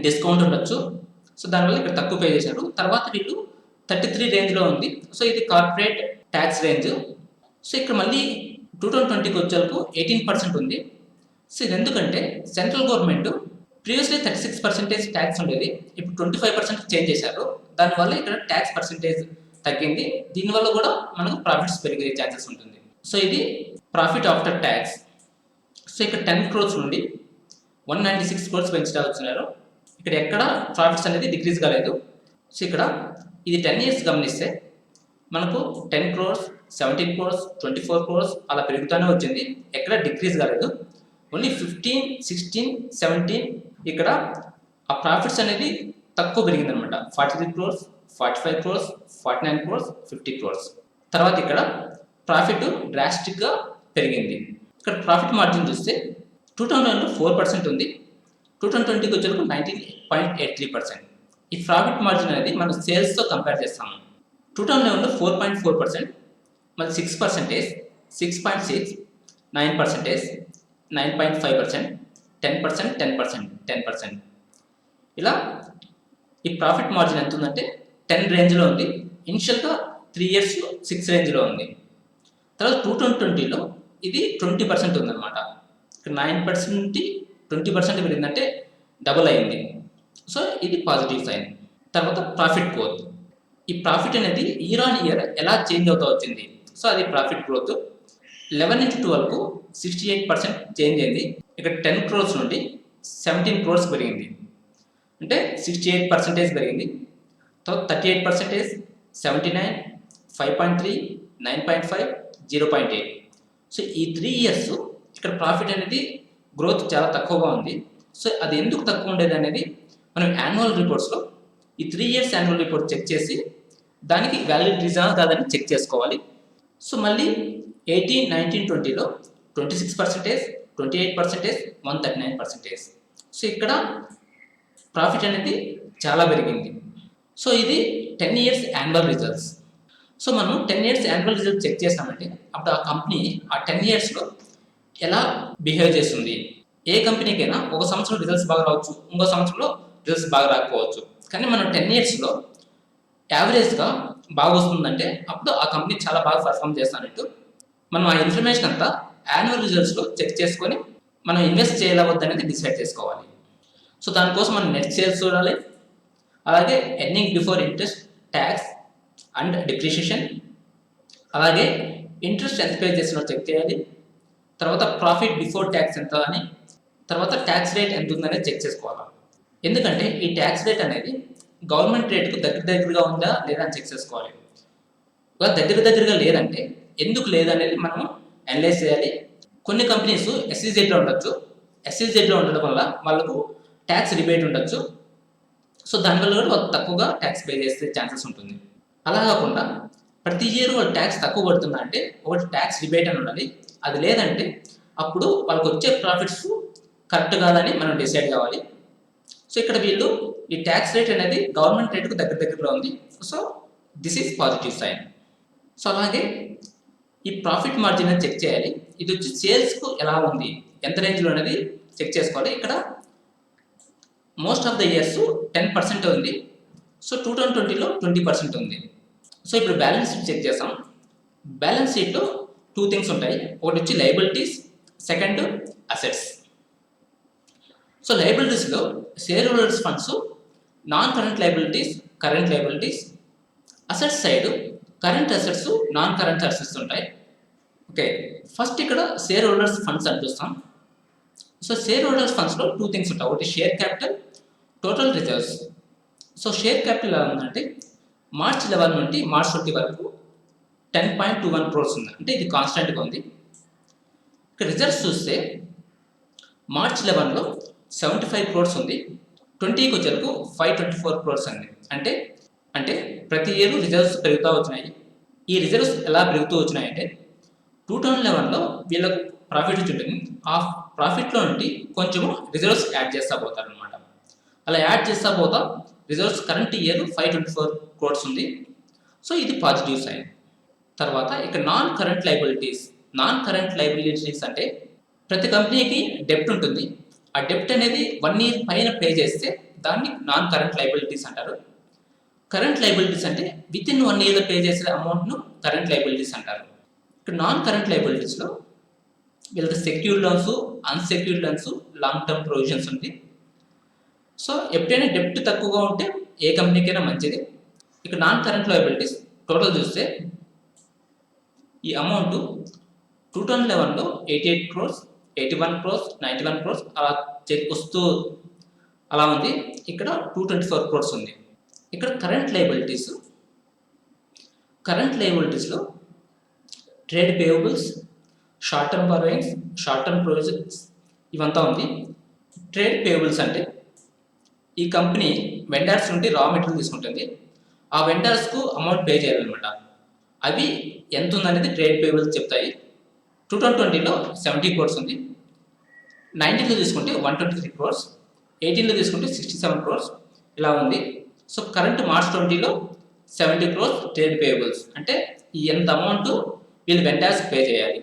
డిస్కౌంట్ ఉండొచ్చు, సో దానివల్ల ఇక్కడ తక్కువ పే చేశారు. తర్వాత వీళ్ళు 33 రేంజ్లో ఉంది, సో ఇది కార్పొరేట్ ట్యాక్స్ రేంజ్. సో ఇక్కడ మళ్ళీ 2020కి వచ్చేందుకు 18% ఉంది. సో ఇది ఎందుకంటే సెంట్రల్ గవర్నమెంట్ ప్రీవియస్లీ 36% ట్యాక్స్ ఉండేది, ఇప్పుడు 25% చేంజ్ చేశారు, దానివల్ల ఇక్కడ ట్యాక్స్ పర్సంటేజ్ తగ్గింది, దీనివల్ల కూడా మనకు ప్రాఫిట్స్ పెరిగే ఛాన్సెస్ ఉంటుంది. సో ఇది ప్రాఫిట్ ఆఫ్టర్ ట్యాక్స్. సో ఇక్కడ 10 crores నుండి 196 crores పెంచుతా వచ్చినారు, ఇక్కడ ఎక్కడ ప్రాఫిట్స్ అనేది డిక్రీజ్ కాలేదు. సో ఇక్కడ ఇది 10 years గమనిస్తే మనకు 10 crores, 17 crores, 24 crores అలా పెరుగుతూనే వచ్చింది, ఎక్కడ డిక్రీజ్ కాలేదు. ఓన్లీ 15, 16, 17 ఇక్కడ ఆ ప్రాఫిట్స్ అనేది తక్కువ పెరిగింది అనమాట. 43 crores, 45 crores, 49 crores, 50 crores. తర్వాత ఇక్కడ ప్రాఫిట్ డ్రాస్టిక్గా పెరిగింది. ఇక్కడ ప్రాఫిట్ మార్జిన్ చూస్తే 2011లో 4% ఉంది, 2020కి వచ్చేందుకు 19.83%. ఈ ప్రాఫిట్ మార్జిన్ అనేది మనం సేల్స్తో కంపేర్ చేస్తాము. 2011లో 4.4%, మళ్ళీ 6%, 6.6, 9%, 9.5%, 10%, 10%. ఇలా ఈ ప్రాఫిట్ మార్జిన్ ఎంత ఉందంటే 10 రేంజ్లో ఉంది. ఇనిషియల్గా 3 years 6 రేంజ్లో ఉంది. తర్వాత 2020లో ఇది 20% ఉందన్నమాట. ఇక్కడ 9% నుండి 20% పెరిగిందంటే డబుల్ అయింది. సో ఇది పాజిటివ్ సైన్. తర్వాత ప్రాఫిట్ గ్రోత్. ఈ ప్రాఫిట్ అనేది ఇయర్ ఆన్ ఇయర్ ఎలా చేంజ్ అవుతూ వచ్చింది, సో అది ప్రాఫిట్ గ్రోత్. 11/12కు 68% చేంజ్ అయింది. ఇక్కడ 10 crores నుండి 17 crores పెరిగింది, అంటే 68% పెరిగింది. తర్వాత 38%, 79, 5.3, 9.5, 0.8. సో ఈ 3 years ఇక్కడ ప్రాఫిట్ అనేది గ్రోత్ చాలా తక్కువగా ఉంది. సో అది ఎందుకు తక్కువ ఉండేది అనేది మనం యాన్యువల్ రిపోర్ట్స్లో ఈ 3 years యాన్యువల్ రిపోర్ట్ చెక్ చేసి దానికి వ్యాలిడ్ రీజన్ కాదని చెక్ చేసుకోవాలి. సో మళ్ళీ 18, 19, 20లో 26%, 28%, 139%. సో ఇక్కడ ప్రాఫిట్ అనేది చాలా పెరిగింది. సో ఇది 10 years యాన్యువల్ రిజల్ట్స్. సో మనం 10 years యాన్యువల్ రిజల్ట్స్ చెక్ చేస్తామంటే అప్పుడు ఆ కంపెనీ ఆ 10 yearsలో ఎలా బిహేవ్ చేస్తుంది. ఏ కంపెనీకైనా ఒక సంవత్సరం రిజల్ట్స్ బాగా రావచ్చు, ఇంకో సంవత్సరంలో రిజల్ట్స్ బాగా రాకపోవచ్చు, కానీ మనం 10 yearsలో యావరేజ్గా బాగా వస్తుందంటే అప్పుడు ఆ కంపెనీ చాలా బాగా పర్ఫామ్ చేస్తానంటూ మనం ఆ ఇన్ఫర్మేషన్ అంతా యాన్యువల్ రిజల్ట్స్లో చెక్ చేసుకొని మనం ఇన్వెస్ట్ చేయాలా వద్దనేది డిసైడ్ చేసుకోవాలి. సో దానికోసం మనం నెట్ సేల్స్ చూడాలి, అలాగే earning before interest, tax, and depreciation, అలాగే ఇంట్రెస్ట్ ఎంత పే చేసినా చెక్ చేయాలి, తర్వాత ప్రాఫిట్ బిఫోర్ ట్యాక్స్ ఎంత అని, తర్వాత ట్యాక్స్ రేట్ ఎంత ఉందనేది చెక్ చేసుకోవాలి. ఎందుకంటే ఈ ట్యాక్స్ రేట్ అనేది గవర్నమెంట్ రేట్కు దగ్గరగా ఉందా లేదా అని చెక్ చేసుకోవాలి. దగ్గరగా లేదంటే ఎందుకు లేదనేది మనం అనలైజ్ చేయాలి. కొన్ని కంపెనీస్ ఎస్ఈజెడ్లో ఉండొచ్చు, ఎస్ఈజెడ్లో ఉండడం వల్ల వాళ్ళకు ట్యాక్స్ రిబేట్ ఉండొచ్చు. సో దానివల్ల కూడా వాళ్ళు తక్కువగా ట్యాక్స్ పే చేసే ఛాన్సెస్ ఉంటుంది. అలా కాకుండా ప్రతి ఇయర్ వాళ్ళు ట్యాక్స్ తక్కువ పడుతుందా అంటే ఒకటి ట్యాక్స్ రిబేట్ అని ఉండాలి. అది లేదంటే అప్పుడు వాళ్ళకి వచ్చే ప్రాఫిట్స్ కరెక్ట్ కాదని మనం డిసైడ్ కావాలి. సో ఇక్కడ వీళ్ళు ఈ ట్యాక్స్ రేట్ అనేది గవర్నమెంట్ రేట్కు దగ్గరలో ఉంది. So this is positive sign. So అలాగే ఈ ప్రాఫిట్ మార్జిన్ అని చెక్ చేయాలి. ఇది వచ్చి సేల్స్కు ఎలా ఉంది, ఎంత రేంజ్లో అనేది చెక్ చేసుకోవాలి. ఇక్కడ మోస్ట్ ఆఫ్ ద ఇయర్స్ 10% ఉంది. సో 2020లో 20% ఉంది. సో ఇప్పుడు బ్యాలెన్స్ షీట్ చెక్ చేస్తాం. బ్యాలెన్స్ షీట్లో 2 థింగ్స్ ఉంటాయి. ఒకటి వచ్చి లయబిలిటీస్, సెకండ్ అసెట్స్. సో లయబిలిటీస్లో shareholders funds, non current liabilities, current liabilities. Assets side current assets, non current assets ఉంటాయి. ఓకే, ఫస్ట్ ఇక్కడ షేర్ హోల్డర్స్ ఫండ్స్ అని చూస్తాం. సో షేర్ హోల్డర్స్ ఫండ్స్లో 2 థింగ్స్ ఉంటాయి. ఒకటి share capital, total reserves. So share capital ఎలా ఉందంటే March 11 నుండి మార్చ్ 20 వరకు 10.21 crores ఉంది. అంటే ఇది కాన్స్టెంట్గా ఉంది. ఇక్కడ రిజర్వ్స్ చూస్తే మార్చ్ 11లో 75 crores ఉంది, 20కి వచ్చేందుకు 524 crores ఉంది. అంటే ప్రతి ఇయర్ రిజర్వ్స్ పెరుగుతూ వచ్చినాయి. ఈ రిజర్వ్స్ ఎలా పెరుగుతూ వచ్చినాయంటే 2011లో వీళ్ళకు ప్రాఫిట్ వచ్చి ఉంటుంది. ఆ ప్రాఫిట్లో నుండి కొంచెము రిజర్వ్స్ యాడ్ చేస్తూ పోతారు అనమాట. అలా యాడ్ చేస్తూ పోతా రిజర్వ్స్ కరెంట్ ఇయర్ 524 crores ఉంది. సో ఇది పాజిటివ్ సైన్. తర్వాత ఇక్కడ నాన్ కరెంట్ లైబిలిటీస్ అంటే ప్రతి కంపెనీకి డెప్ట్ ఉంటుంది. ఆ డెప్ట్ అనేది 1 year పైన పే చేస్తే దాన్ని నాన్ కరెంట్ లైబిలిటీస్ అంటారు. కరెంట్ లైబిలిటీస్ అంటే విత్ ఇన్ 1 yearలో పే చేసే అమౌంట్ను కరెంట్ లైబిలిటీస్ అంటారు. ఇక్కడ నాన్ కరెంట్ లైబిలిటీస్లో వీళ్ళకి secured loans, unsecured loans, long term provisions ఉంది. సో ఎప్పుడైనా డెప్ట్ తక్కువగా ఉంటే ఏ కంపెనీకైనా మంచిది. ఇక నాన్ కరెంట్ లయబిలిటీస్ టోటల్ చూస్తే ఈ అమౌంట్ 2011లో 88 crores, 81 crores, 91 crores అలా చెక్ వస్తూ అలా ఉంది. ఇక్కడ 224 crores ఉంది. ఇక్కడ కరెంట్ లయబిలిటీస్లో trade payables, short term borrowings, short term provisions ఇవంతా ఉంది. ట్రేడ్ పేయబుల్స్ అంటే ఈ కంపెనీ వెండర్స్ నుండి రా మెటీరియల్ తీసుకుంటుంది. ఆ వెండర్స్కు అమౌంట్ పే చేయాలన్నమాట. అవి ఎంత ఉందనేది ట్రేడ్ పేయబుల్స్ చెప్తాయి. 2020లో 70 crores ఉంది, 19లో తీసుకుంటే 123 crores, 18లో తీసుకుంటే 67 crores ఇలా ఉంది. సో కరెంట్ మార్చ్ 20లో 70 crores ట్రేడ్ పేయబుల్స్ అంటే ఈ ఎంత అమౌంట్ వీళ్ళు వెండర్స్ పే చేయాలి.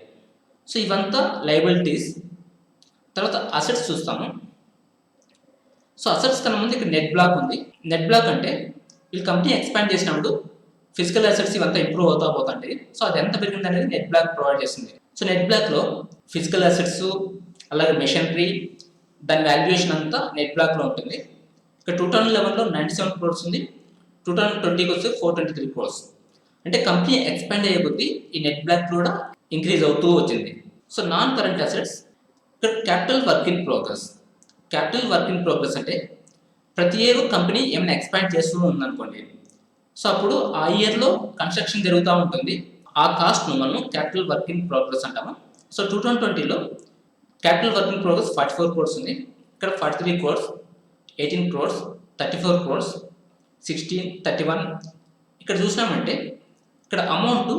సో ఇవంతా లయబిలిటీస్. తర్వాత అసెట్స్ చూస్తాము. సో అసెట్స్ కన్నా ముందు ఇక్కడ నెట్ బ్లాక్ ఉంది. నెట్ బ్లాక్ అంటే వీళ్ళు కంపెనీ ఎక్స్పాండ్ చేసినప్పుడు ఫిజికల్ అసెట్స్ ఇవంతా ఇంప్రూవ్ అవుతా పోతుంటాయి. సో అది ఎంత పెరిగింది అనేది నెట్ బ్లాక్ ప్రొవైడ్ చేస్తుంది. సో నెట్ బ్లాక్లో ఫిజికల్ అసెట్స్, అలాగే మెషినరీ, దాని వాల్యుయేషన్ అంతా నెట్ బ్లాక్లో ఉంటుంది. ఇక్కడ 2011లో 97 crores ఉంది, 2020కి వస్తే 423 crores. అంటే కంపెనీ ఎక్స్పాండ్ అయ్యే కొద్దీ ఈ నెట్ బ్లాక్ కూడా ఇంక్రీజ్ అవుతూ వచ్చింది. సో నాన్ కరెంట్ అసెట్స్ ఇక్కడ క్యాపిటల్ వర్క్ ఇన్ ప్రోగ్రెస్ అంటే ప్రతి ఇయర్ కంపెనీ ఏమైనా ఎక్స్పాండ్ చేస్తూ ఉందనుకోండి. సో అప్పుడు ఆ ఇయర్లో కన్స్ట్రక్షన్ జరుగుతూ ఉంటుంది. ఆ కాస్ట్ను మనం క్యాపిటల్ వర్క్ ఇన్ ప్రోగ్రెస్ అంటాము. సో 2020లో capital work in progress 44 crores ఉంది. ఇక్కడ 43 crores, 18 crores, 34 crores, 16, 31. ఇక్కడ చూసినామంటే ఇక్కడ అమౌంట్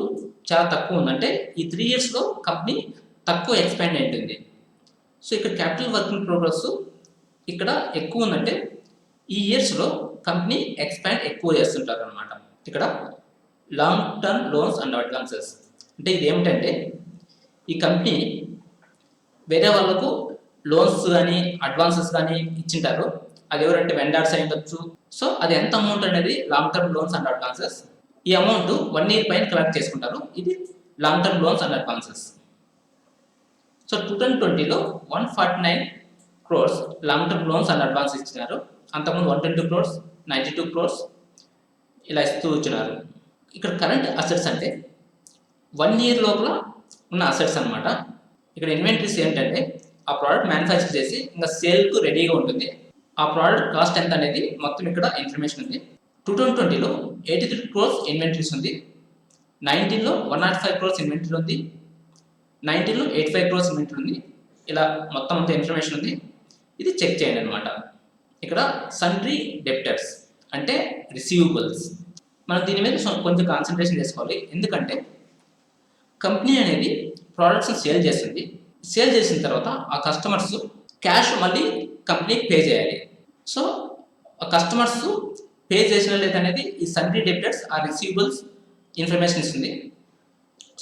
చాలా తక్కువ ఉంది. అంటే ఈ 3 yearsలో కంపెనీ తక్కువ ఎక్స్పాండ్ ఉంటుంది. సో ఇక్కడ క్యాపిటల్ వర్క్ ఇన్ ప్రోగ్రెస్ ఇక్కడ ఎక్కువ ఉందంటే ఈ ఇయర్స్లో కంపెనీ ఎక్స్పాండ్ ఎక్కువ చేస్తుంటారు అనమాట. ఇక్కడ long term loans and advances అంటే ఇది ఏమిటంటే ఈ కంపెనీ వేరే వాళ్ళకు లోన్స్ కానీ అడ్వాన్సెస్ కానీ ఇచ్చింటారు. అది ఎవరంటే వెండర్స్ అయి ఉండొచ్చు. సో అది ఎంత అమౌంట్ అనేది long term loans and advances. ఈ అమౌంట్ 1 year పైన కలెక్ట్ చేసుకుంటారు. ఇది long term loans and advances. So 2020లో 149 crores long term loans and advance ఇచ్చినారు. అంతకుముందు 120 crores, 92 crores ఇలా ఇస్తూ వచ్చినారు. ఇక్కడ కరెంట్ అసెట్స్ అంటే 1 ఇయర్ లోపల ఉన్న అసెట్స్ అనమాట. ఇక్కడ ఇన్వెంటరీస్ ఏంటంటే ఆ ప్రోడక్ట్ మ్యానుఫ్యాక్చర్ చేసి ఇంకా సేల్కు రెడీగా ఉంటుంది. ఆ ప్రోడక్ట్ కాస్ట్ ఎంత అనేది మొత్తం ఇక్కడ ఇన్ఫర్మేషన్ ఉంది. 2020లో 83 క్రోర్స్ ఇన్వెంటరీస్ ఉంది. 19లో 105 క్రోర్స్ ఇన్వెంటరీ ఉంది. 19లో 85 క్రోర్స్ ఇన్వెంటరీ ఉంది. ఇలా మొత్తం అంత ఇన్ఫర్మేషన్ ఉంది. ఇది చెక్ చేయండి అనమాట. ఇక్కడ సన్డ్రీ డెప్టర్స్ అంటే రిసీవబుల్స్. మనం దీని మీద కొంచెం కాన్సన్ట్రేషన్ చేసుకోవాలి. ఎందుకంటే కంపెనీ అనేది ప్రోడక్ట్స్ని సేల్ చేస్తుంది. సేల్ చేసిన తర్వాత ఆ కస్టమర్స్ క్యాష్ మళ్ళీ కంపెనీకి పే చేయాలి. సో ఆ కస్టమర్స్ పే చేసిన లేదనేది ఈ సన్డ్రీ డెప్టర్స్ ఆ రిసీవబుల్స్ ఇన్ఫర్మేషన్ ఇస్తుంది.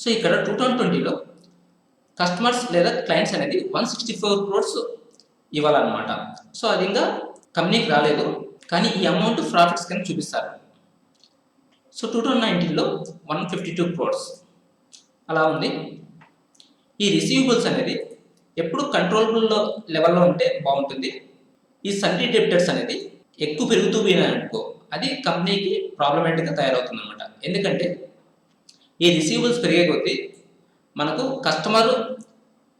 సో ఇక్కడ 2020లో కస్టమర్స్ లేదా క్లయింట్స్ అనేది 164 క్రోర్స్ ఇవ్వాలన్నమాట. సో అది ఇంకా కంపెనీకి రాలేదు, కానీ ఈ అమౌంట్ ప్రాఫిట్స్ కింద చూపిస్తారు. సో 2019లో 152 క్రోర్స్ అలా ఉంది. ఈ రిసీవబుల్స్ అనేది ఎప్పుడు కంట్రోలబుల్ లెవెల్లో ఉంటే బాగుంటుంది. ఈ సన్డ్రీ డెప్టర్స్ అనేది ఎక్కువ పెరుగుతూ పోయినాయనుకో అది కంపెనీకి ప్రాబ్లమేటిక్గా తయారవుతుంది అనమాట. ఎందుకంటే ఈ రిసీవబుల్స్ పెరిగే కొద్దీ మనకు కస్టమర్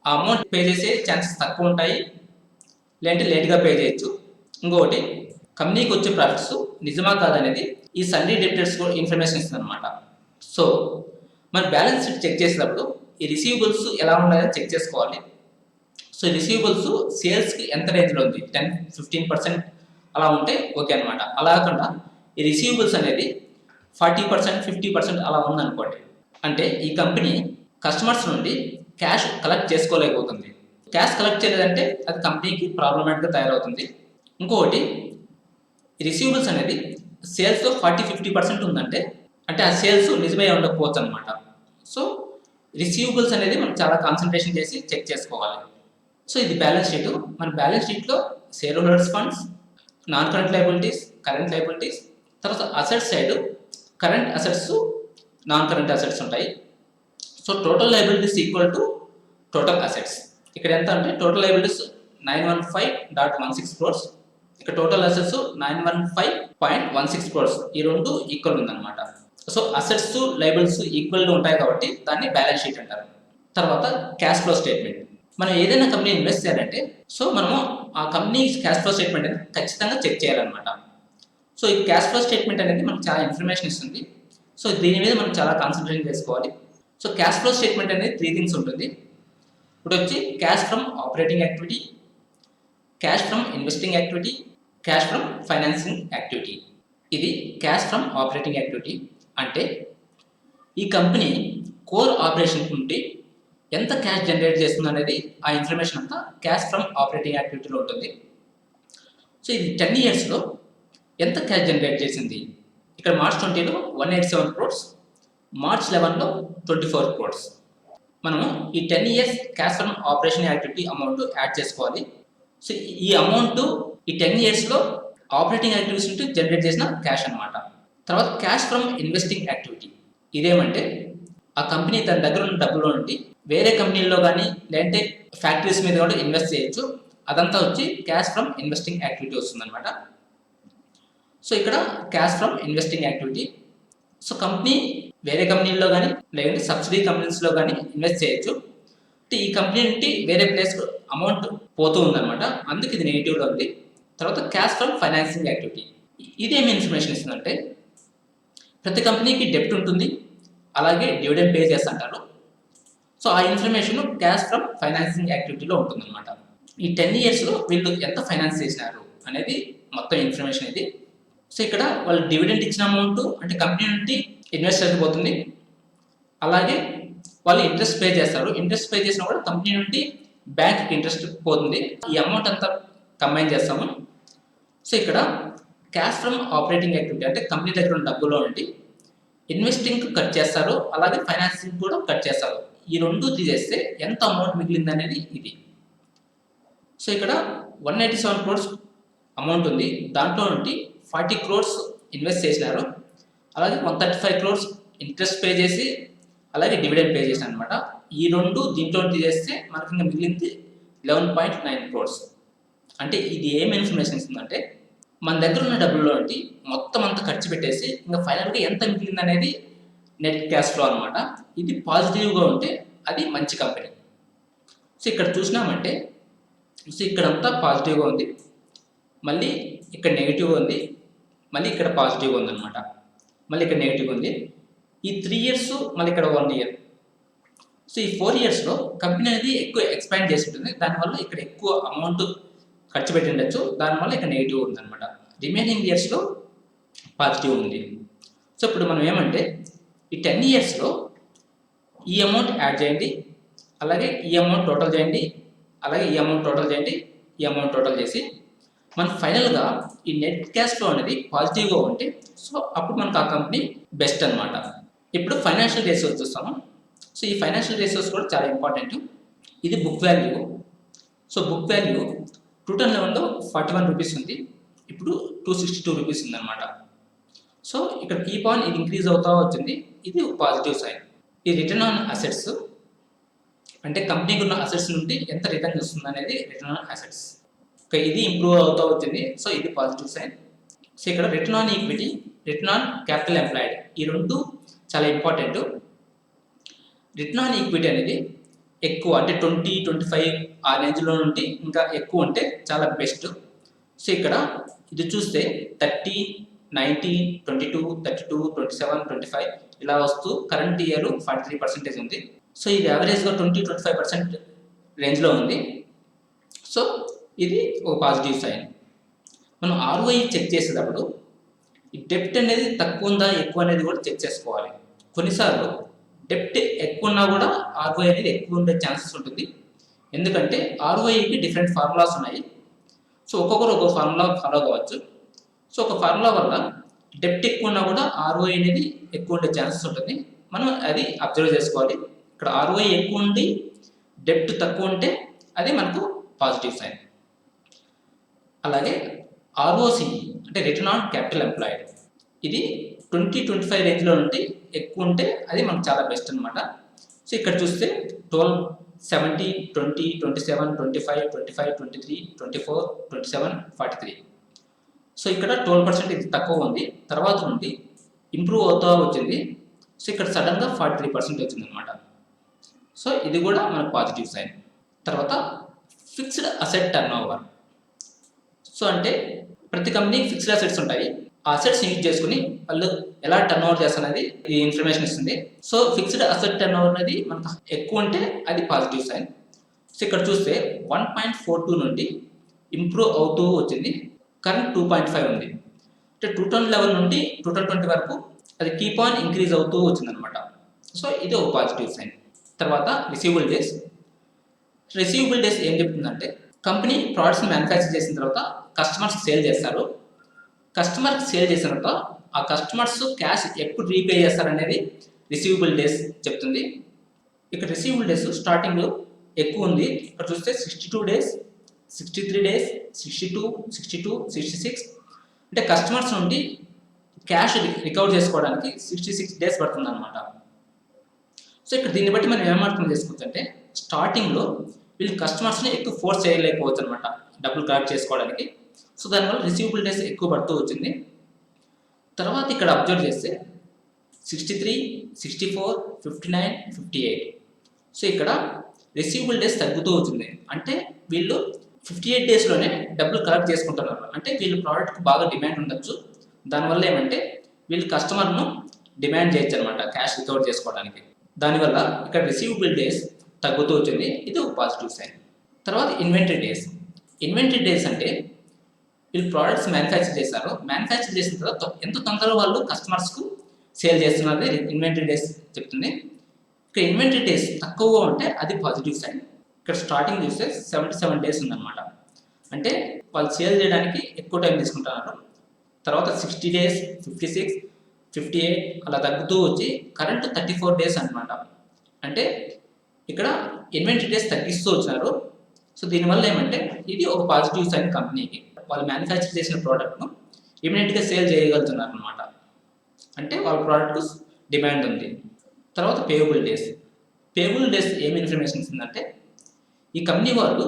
ఆ అమౌంట్ పే చేసే ఛాన్సెస్ తక్కువ ఉంటాయి, లేదంటే లేట్గా పే చేయొచ్చు. ఇంకొకటి కంపెనీకి వచ్చే ప్రాఫిట్స్ నిజమా కాదనేది ఈ సన్డ్రీ డెప్టర్స్ ఇన్ఫర్మేషన్ ఇస్తుంది అనమాట. సో మన బ్యాలెన్స్ షీట్ చెక్ చేసేటప్పుడు ఈ రిసీవబుల్స్ ఎలా ఉన్నాయో చెక్ చేసుకోవాలి. సో రిసీవబుల్స్ సేల్స్కి ఎంత రేంజ్లో ఉంది, 10-15% అలా ఉంటే ఓకే అనమాట. అలా కాకుండా ఈ రిసీవబుల్స్ అనేది 40%, 50% అలా ఉందనుకోండి, అంటే ఈ కంపెనీ కస్టమర్స్ నుండి క్యాష్ కలెక్ట్ చేసుకోలేకపోతుంది. క్యాష్ కలెక్ట్ చేయలేదంటే అది కంపెనీకి ప్రాబ్లమేటిక్గా తయారవుతుంది. ఇంకొకటి రిసీవబుల్స్ అనేది సేల్స్లో 40-50% ఉందంటే అంటే ఆ సేల్స్ నిజమే ఉండకపోవచ్చు అనమాట. సో రిసీవబుల్స్ అనేది మనం చాలా కాన్సన్ట్రేషన్ చేసి చెక్ చేసుకోవాలి. సో ఇది బ్యాలెన్స్ షీట్. మన బ్యాలెన్స్ షీట్లో shareholders funds, non current liabilities, current liabilities, తర్వాత assets side current assets, non current assets ఉంటాయి. So total liabilities equal to total assets. ఇక్కడ ఎంత అంటే టోటల్ లయబిలిటీస్ 915.16 క్రోర్స్, ఇక్కడ టోటల్ అసెట్స్ 915.16 క్రోర్స్. ఈ రెండు ఈక్వల్ ఉందన్నమాట. సో అసెట్స్ లయబిలిటీస్ ఈక్వల్గా ఉంటాయి కాబట్టి దాన్ని బ్యాలెన్స్ షీట్ అంటారు. తర్వాత క్యాష్ ఫ్లో స్టేట్మెంట్. మనం ఏదైనా కంపెనీ ఇన్వెస్ట్ చేయాలంటే సో మనము ఆ కంపెనీ క్యాష్ ఫ్లో స్టేట్మెంట్ అనేది ఖచ్చితంగా చెక్ చేయాలన్నమాట. సో ఈ క్యాష్ ఫ్లో స్టేట్మెంట్ అనేది మనకు చాలా ఇన్ఫర్మేషన్ ఇస్తుంది. సో దీని మీద మనం చాలా కాన్సన్ట్రేషన్ చేసుకోవాలి. సో క్యాష్ ఫ్లో స్టేట్మెంట్ అనేది 3 థింగ్స్ ఉంటుంది. ఇప్పుడు వచ్చి cash from operating activity, cash from investing activity, cash from financing activity. ఇది క్యాష్ ఫ్రమ్ ఆపరేటింగ్ యాక్టివిటీ అంటే ఈ కంపెనీ కోర్ ఆపరేషన్ నుండి ఎంత క్యాష్ జనరేట్ చేస్తుంది అనేది ఆ ఇన్ఫర్మేషన్ అంతా క్యాష్ ఫ్రమ్ ఆపరేటింగ్ యాక్టివిటీలో ఉంటుంది. సో ఇది 10 ఇయర్స్లో ఎంత క్యాష్ జనరేట్ చేసింది. ఇక్కడ మార్చ్ 20లో 187 క్రోర్స్, మార్చ్ 11లో 24 క్రోర్స్. మనము ఈ 10 years cash from operation activity amount add చేసుకోవాలి. సో ఈ అమౌంట్ ఈ 10 ఇయర్స్లో ఆపరేటింగ్ యాక్టివిటీస్ నుండి జనరేట్ చేసిన క్యాష్ అనమాట. తర్వాత క్యాష్ ఫ్రమ్ ఇన్వెస్టింగ్ యాక్టివిటీ. ఇదేమంటే ఆ కంపెనీ తన దగ్గర ఉన్న డబ్బులో నుండి వేరే కంపెనీల్లో కానీ లేదంటే ఫ్యాక్టరీస్ మీద కూడా ఇన్వెస్ట్ చేయొచ్చు. అదంతా వచ్చి క్యాష్ ఫ్రమ్ ఇన్వెస్టింగ్ యాక్టివిటీ వస్తుందన్నమాట. సో ఇక్కడ cash from investing activity. So company వేరే కంపెనీల్లో కానీ లేదంటే సబ్సిడీ కంపెనీస్లో కానీ ఇన్వెస్ట్ చేయొచ్చు. అంటే ఈ కంపెనీ నుండి వేరే ప్లేస్ అమౌంట్ పోతూ ఉందన్నమాట, అందుకు ఇది నెగిటివ్లో ఉంది. తర్వాత క్యాష్ ఫ్రమ్ ఫైనాన్సింగ్ యాక్టివిటీ. ఇదేమి ఇన్ఫర్మేషన్ ఇస్తుందంటే ప్రతి కంపెనీకి డెప్ట్ ఉంటుంది, అలాగే డివిడెండ్ పే చేస్తుంటారు. సో ఆ ఇన్ఫర్మేషన్ క్యాష్ ఫ్రమ్ ఫైనాన్సింగ్ యాక్టివిటీలో ఉంటుందన్నమాట. ఈ 10 ఇయర్స్లో వీళ్ళు ఎంత ఫైనాన్స్ చేసినారు అనేది మొత్తం ఇన్ఫర్మేషన్ ఇది. సో ఇక్కడ వాళ్ళు డివిడెండ్ ఇచ్చిన అమౌంట్ అంటే కంపెనీ నుండి ఇన్వెస్టర్కి పోతుంది, అలాగే వాళ్ళు ఇంట్రెస్ట్ పే చేస్తారు. ఇంట్రెస్ట్ పే చేసినా కూడా కంపెనీ నుండి బ్యాంక్కి ఇంట్రెస్ట్ పోతుంది. ఈ అమౌంట్ అంతా కంబైన్ చేస్తాము. సో ఇక్కడ క్యాష్ ఫ్రమ్ ఆపరేటింగ్ యాక్టివిటీ అంటే కంపెనీ దగ్గర ఉన్న డబ్బులో నుండి ఇన్వెస్టింగ్కి కట్ చేస్తారు, అలాగే ఫైనాన్సింగ్ కూడా కట్ చేస్తారు. ఈ రెండు తీసేస్తే ఎంత అమౌంట్ మిగిలింది అనేది ఇది. సో ఇక్కడ 187 క్రోర్స్ అమౌంట్ ఉంది, దాంట్లో నుండి 40 క్రోర్స్ ఇన్వెస్ట్ చేసినారు, అలాగే 135 క్రోర్స్ ఇంట్రెస్ట్ పే చేసి అలాగే డివిడెండ్ పే చేసినారు అనమాట. ఈ రెండు దీంట్లో తీసేస్తే మనకి ఇంకా మిగిలింది 11.9 క్రోర్స్. అంటే ఇది ఏం ఇన్ఫర్మేషన్ ఇస్తుందంటే మన దగ్గర ఉన్న డబ్బుల్లో నుండి మొత్తం అంతా ఖర్చు పెట్టేసి ఇంకా ఫైనల్గా ఎంత మిగిలింది అనేది నెట్ క్యాష్ ఫ్లో అనమాట. ఇది పాజిటివ్గా ఉంటే అది మంచి కంపెనీ. సో ఇక్కడ చూసినామంటే సో ఇక్కడంతా పాజిటివ్గా ఉంది, మళ్ళీ ఇక్కడ నెగిటివ్గా ఉంది, మళ్ళీ ఇక్కడ పాజిటివ్గా ఉందన్నమాట, మళ్ళీ ఇక్కడ నెగిటివ్గా ఉంది. ఈ 3 ఇయర్స్ మళ్ళీ ఇక్కడ 1 ఇయర్. సో ఈ 4 ఇయర్స్లో కంపెనీ అనేది ఎక్కువ ఎక్స్పాండ్ చేసి ఉంటుంది, దానివల్ల ఇక్కడ ఎక్కువ అమౌంట్ ఖర్చు పెట్టి ఉండొచ్చు, దానివల్ల ఇక్కడ నెగిటివ్ ఉందన్నమాట. రిమైనింగ్ ఇయర్స్లో పాజిటివ్ ఉంది. సో ఇప్పుడు మనం ఏమంటే ఈ 10 ఇయర్స్లో ఈ అమౌంట్ యాడ్ చేయండి, అలాగే ఈ అమౌంట్ టోటల్ చేయండి, అలాగే ఈ అమౌంట్ టోటల్ చేయండి, ఈ అమౌంట్ టోటల్ చేసి మనం ఫైనల్గా ఈ నెట్ క్యాష్ ఫ్లో అనేది పాజిటివ్గా ఉంటే సో అప్పుడు మనకు ఆ కంపెనీ బెస్ట్ అనమాట. ఇప్పుడు ఫైనాన్షియల్ రేషియోస్ చూస్తాము. సో ఈ ఫైనాన్షియల్ రేషియోస్ కూడా చాలా ఇంపార్టెంట్. ఇది book value. So book value 2011లో 41 రూపీస్ ఉంది, ఇప్పుడు 262 రూపీస్ ఉందన్నమాట. సో ఇక్కడ కీప్ ఆన్ ఇది ఇంక్రీజ్ అవుతా వచ్చింది, ఇది పాజిటివ్ సైన్. ఈ రిటర్న్ ఆన్ అసెట్స్ అంటే కంపెనీకి ఉన్న అసెట్స్ నుండి ఎంత రిటర్న్ వస్తుంది అనేది రిటర్న్ ఆన్ అసెట్స్. ఓకే, ఇది ఇంప్రూవ్ అవుతూ వచ్చింది, సో ఇది పాజిటివ్ సైన్. సో ఇక్కడ return on equity, return on capital employed, ఈ రెండు చాలా ఇంపార్టెంట్. రిటర్న్ ఆన్ ఈక్విటీ అనేది ఎక్కువ అంటే 20-25 ఆ రేంజ్లో నుండి ఇంకా ఎక్కువ ఉంటే చాలా బెస్ట్. సో ఇక్కడ ఇది చూస్తే 30, 90, 22, 32, 27, 25 ఇలా వస్తూ కరెంట్ ఇయర్ 43% ఉంది. సో ఇది యావరేజ్గా 20-25% రేంజ్లో ఉంది. సో ఇది ఒక పాజిటివ్ సైన్. మనం ROI చెక్ చేసేటప్పుడు ఈ డెప్ట్ అనేది తక్కువ ఉందా ఎక్కువ అనేది కూడా చెక్ చేసుకోవాలి. కొన్నిసార్లు డెప్ట్ ఎక్కువ ఉన్నా కూడా ROI అనేది ఎక్కువ ఉండే ఛాన్సెస్ ఉంటుంది, ఎందుకంటే ROIకి డిఫరెంట్ ఫార్ములాస్ ఉన్నాయి. సో ఒక్కొక్కరు ఒక్కొక్క ఫార్ములా ఫాలో కావచ్చు. సో ఒక ఫార్ములా వల్ల డెప్ట్ ఎక్కువ ఉన్నా కూడా ROI అనేది ఎక్కువ ఉండే ఛాన్సెస్ ఉంటుంది, మనం అది అబ్జర్వ్ చేసుకోవాలి. ఇక్కడ ROI ఎక్కువ ఉండి డెప్ట్ తక్కువ ఉంటే అది మనకు పాజిటివ్ సైన్. అలాగే ROCE అంటే రిటర్న్ ఆన్ క్యాపిటల్ ఎంప్లాయిడ్, ఇది 20-25 రేంజ్లో నుండి ఎక్కువ ఉంటే అది మనకు చాలా బెస్ట్ అనమాట. సో ఇక్కడ చూస్తే 12, 70, 20, 27, 25, 25, 23, 24, 27, 43. సో ఇక్కడ 12% ఇది తక్కువ ఉంది, తర్వాత నుండి ఇంప్రూవ్ అవుతూ వచ్చింది. సో ఇక్కడ సడన్గా 43% వచ్చింది అనమాట. సో ఇది కూడా మనకు పాజిటివ్ సైన్. తర్వాత fixed asset turn over. So అంటే ప్రతి కంపెనీకి ఫిక్స్డ్ అసెట్స్ ఉంటాయి, ఆ అసెట్స్ యూజ్ చేసుకుని వాళ్ళు ఎలా టర్న్ ఓవర్ చేస్తున్నది ఈ ఇన్ఫర్మేషన్ ఇస్తుంది. So fixed asset turn over అనేది మనకు ఎక్కువ ఉంటే అది పాజిటివ్ సైన్. సో ఇక్కడ చూస్తే 1.42 నుండి ఇంప్రూవ్ అవుతూ వచ్చింది, కరెంట్ 2.5 ఉంది. అంటే 2011 నుండి 2020 వరకు అది కీప్ ఆన్ ఇంక్రీజ్ అవుతూ వచ్చిందనమాట. సో ఇది ఒక పాజిటివ్ సైన్. తర్వాత రిసీవబుల్ డేస్. రిసీవబుల్ డేస్ ఏం చెప్తుందంటే కంపెనీ ప్రోడక్ట్స్ మ్యానుఫ్యాక్చర్ చేసిన తర్వాత కస్టమర్స్కి సేల్ చేస్తారు, కస్టమర్కి సేల్ చేసిన తర్వాత ఆ కస్టమర్స్ క్యాష్ ఎప్పుడు రీపే చేస్తారనేది రిసీవబుల్ డేస్ చెప్తుంది. ఇక్కడ రిసీవబుల్ డేస్ స్టార్టింగ్లో ఎక్కువ ఉంది, ఇక్కడ చూస్తే 62 డేస్, 63 డేస్, 62, 62, 66. అంటే కస్టమర్స్ నుండి క్యాష్ రికవర్ చేసుకోవడానికి 66 డేస్ పడుతుంది అనమాట. సో ఇక్కడ దీన్ని బట్టి మనం ఏమర్థం చేసుకోవచ్చు అంటే స్టార్టింగ్లో వీళ్ళు కస్టమర్స్ని ఎక్కువ ఫోర్స్ చేయలేకపోవచ్చు అనమాట డబ్బులు కలెక్ట్ చేసుకోవడానికి. సో దానివల్ల రిసీవబుల్ డేస్ ఎక్కువ పడుతూ వచ్చింది. తర్వాత ఇక్కడ అబ్జర్వ్ చేస్తే 63, 64, 59, 58. సో ఇక్కడ రిసీవబుల్ డేస్ తగ్గుతూ వచ్చింది, అంటే వీళ్ళు 58 డేస్లోనే డబ్బులు కలెక్ట్ చేసుకుంటున్నారు. అంటే వీళ్ళు ప్రోడక్ట్కి బాగా డిమాండ్ ఉండొచ్చు, దానివల్ల ఏమంటే వీళ్ళు కస్టమర్ను డిమాండ్ చేయొచ్చు అనమాట క్యాష్ రికవర్ చేసుకోవడానికి. దానివల్ల ఇక్కడ రిసీవబుల్ డేస్ తగ్గుతూ వచ్చింది, ఇది ఒక పాజిటివ్ సైన్. తర్వాత ఇన్వెంటరీ డేస్. ఇన్వెంటరీ డేస్ అంటే వీళ్ళు ప్రోడక్ట్స్ మ్యానుఫ్యాక్చర్ చేస్తారు, మ్యానుఫ్యాక్చర్ చేసిన తర్వాత ఎంత తొందరగా వాళ్ళు కస్టమర్స్కు సేల్ చేస్తున్నది ఇన్వెంటరీ డేస్ చెప్తుంది. ఇక్కడ ఇన్వెంటరీ డేస్ తక్కువగా ఉంటే అది పాజిటివ్ సైన్. ఇక్కడ స్టార్టింగ్ చూస్తే 77 డేస్ ఉందన్నమాట, అంటే వాళ్ళు సేల్ చేయడానికి ఎక్కువ టైం తీసుకుంటున్నారు. తర్వాత 60 డేస్, 56, 58 అలా తగ్గుతూ వచ్చి కరెంట్ 34 డేస్ అనమాట. అంటే ఇక్కడ ఇన్వెంటరీ డేస్ తగ్గిస్తూ వచ్చినారు. సో దీనివల్ల ఏమంటే ఇది ఒక పాజిటివ్ సైన్ కంపెనీకి, వాళ్ళు మ్యానుఫ్యాక్చర్ చేసిన ప్రోడక్ట్ను ఇమీడియట్గా సేల్ చేయగలుగుతున్నారు అనమాట, అంటే వాళ్ళ ప్రోడక్ట్కు డిమాండ్ ఉంది. తర్వాత పేయబుల్ డేస్. పేయబుల్ డేస్ ఏమి ఇన్ఫర్మేషన్ ఇస్తుందంటే ఈ కంపెనీ వాళ్ళు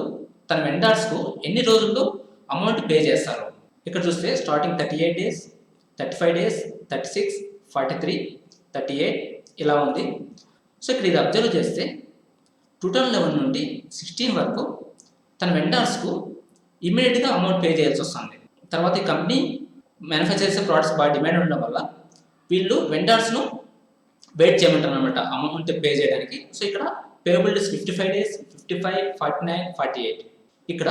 తన వెండర్స్కు ఎన్ని రోజుల్లో అమౌంట్ పే చేస్తారు. ఇక్కడ చూస్తే స్టార్టింగ్ 38 డేస్, 35 డేస్, 36, 43, 38, ఇలా ఉంది. సో ఇక్కడ ఇది అబ్జర్వ్ చేస్తే 2011 నుండి 16 వరకు తన వెండర్స్కు ఇమ్మీడియట్గా అమౌంట్ పే చేయాల్సి వస్తుంది. తర్వాత ఈ కంపెనీ మ్యానుఫ్యాక్చర్ చేసే ప్రోడక్ట్స్ బాగా డిమాండ్ ఉండడం వల్ల వీళ్ళు వెండర్స్ను వెయిట్ చేయమంటారు అనమాట అమౌంట్ పే చేయడానికి. సో ఇక్కడ పేబుల్ డేస్ 55 డేస్, 55, 49, 48. ఇక్కడ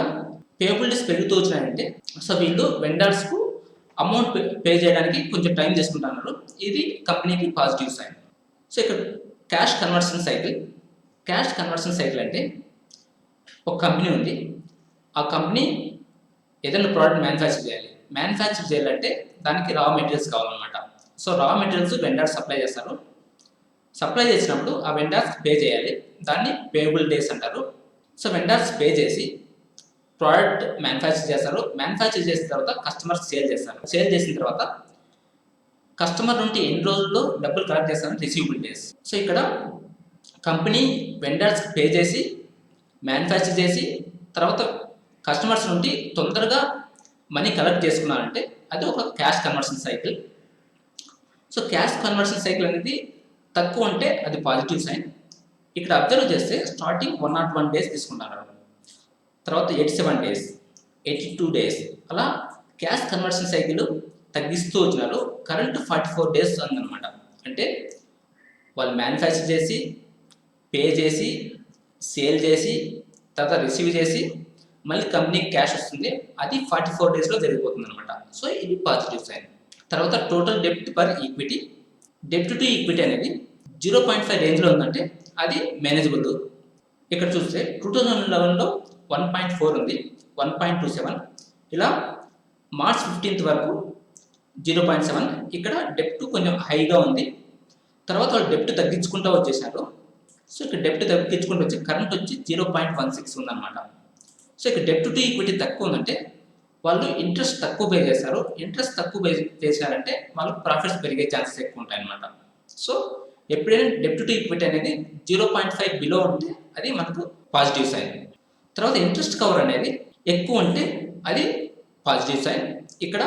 పేబుల్ డేస్ పెరుగుతూ వచ్చినాయంటే సో వీళ్ళు వెండర్స్కు అమౌంట్ పే చేయడానికి కొంచెం టైం తీసుకుంటున్నారు. ఇది కంపెనీకి పాజిటివ్ సైన్. సో ఇక్కడ క్యాష్ కన్వర్షన్ సైకిల్ అంటే ఒక కంపెనీ ఉంది. ఆ కంపెనీ ఏదైనా ప్రోడక్ట్ మ్యానుఫ్యాక్చర్ చేయాలంటే దానికి రా మెటీరియల్స్ కావాలన్నమాట. So raw materials vendors supply చేస్తారు. సప్లై చేసినప్పుడు ఆ వెండర్స్ పే చేయాలి. దాన్ని పేబుల్ డేస్ అంటారు. సో వెండర్స్ పే చేసి ప్రోడక్ట్ మ్యానుఫ్యాక్చర్ చేస్తారు. మ్యానుఫ్యాక్చర్ చేసిన తర్వాత కస్టమర్స్ సేల్ చేస్తారు. సేల్ చేసిన తర్వాత కస్టమర్ నుండి ఎన్ని రోజుల్లో డబ్బులు కలెక్ట్ చేస్తారని రిసీవబుల్ డేస్. సో ఇక్కడ కంపెనీ వెండర్స్ పే చేసి మ్యానుఫ్యాక్చర్ చేసి తర్వాత కస్టమర్స్ నుండి తొందరగా మనీ కలెక్ట్ చేసుకున్నారంటే అది ఒక cash conversion cycle. So cash conversion cycle అనేది తక్కువ అంటే అది పాజిటివ్ సైన్. ఇక్కడ అబ్జర్వ్ చేస్తే స్టార్టింగ్ 101 డేస్ తీసుకుంటున్నారు, తర్వాత 87 డేస్, 82 డేస్, అలా క్యాష్ కన్వర్షన్ సైకిల్ తగ్గిస్తూ వచ్చినారు. కరెంట్ 44 డేస్ ఉందన్నమాట. అంటే వాళ్ళు మ్యానుఫ్యాక్చర్ చేసి పే చేసి సేల్ చేసి తర్వాత రిసీవ్ చేసి మళ్ళీ కంపెనీకి క్యాష్ వస్తుంది. అది 44 డేస్లో జరిగిపోతుంది అనమాట. సో ఇది పాజిటివ్ సైన్. తర్వాత total డెప్ట్ per equity, డెప్ట్ to equity అనేది 0.5 రేంజ్లో ఉందంటే అది మేనేజబుల్. ఇక్కడ చూస్తే 2011లో 1.4 ఉంది, 1.27, ఇలా మార్చ్ 15th వరకు 0.7. ఇక్కడ డెప్ట్ కొంచెం హైగా ఉంది. తర్వాత వాళ్ళు డెప్ట్ తగ్గించుకుంటూ వచ్చేసారు. సో ఇక్కడ డెప్ట్ తగ్గించుకుంటూ వచ్చి కరెంట్ వచ్చి 0.16 ఉందన్నమాట. సో ఇక్కడ డెప్ట్ టు ఈక్విటీ తక్కువ ఉందంటే వాళ్ళు ఇంట్రెస్ట్ తక్కువ పే చేస్తారు. ఇంట్రెస్ట్ తక్కువ పే చేశారంటే వాళ్ళకి ప్రాఫిట్స్ పెరిగే ఛాన్సెస్ ఎక్కువ ఉంటాయి అన్నమాట. సో ఎప్పుడైనా డెప్ట్ టు ఈక్విటీ అనేది 0.5 బిలో ఉంటే అది మనకు పాజిటివ్ సైన్. తర్వాత ఇంట్రెస్ట్ కవర్ అనేది ఎక్కువ ఉంటే అది పాజిటివ్ సైన్. ఇక్కడ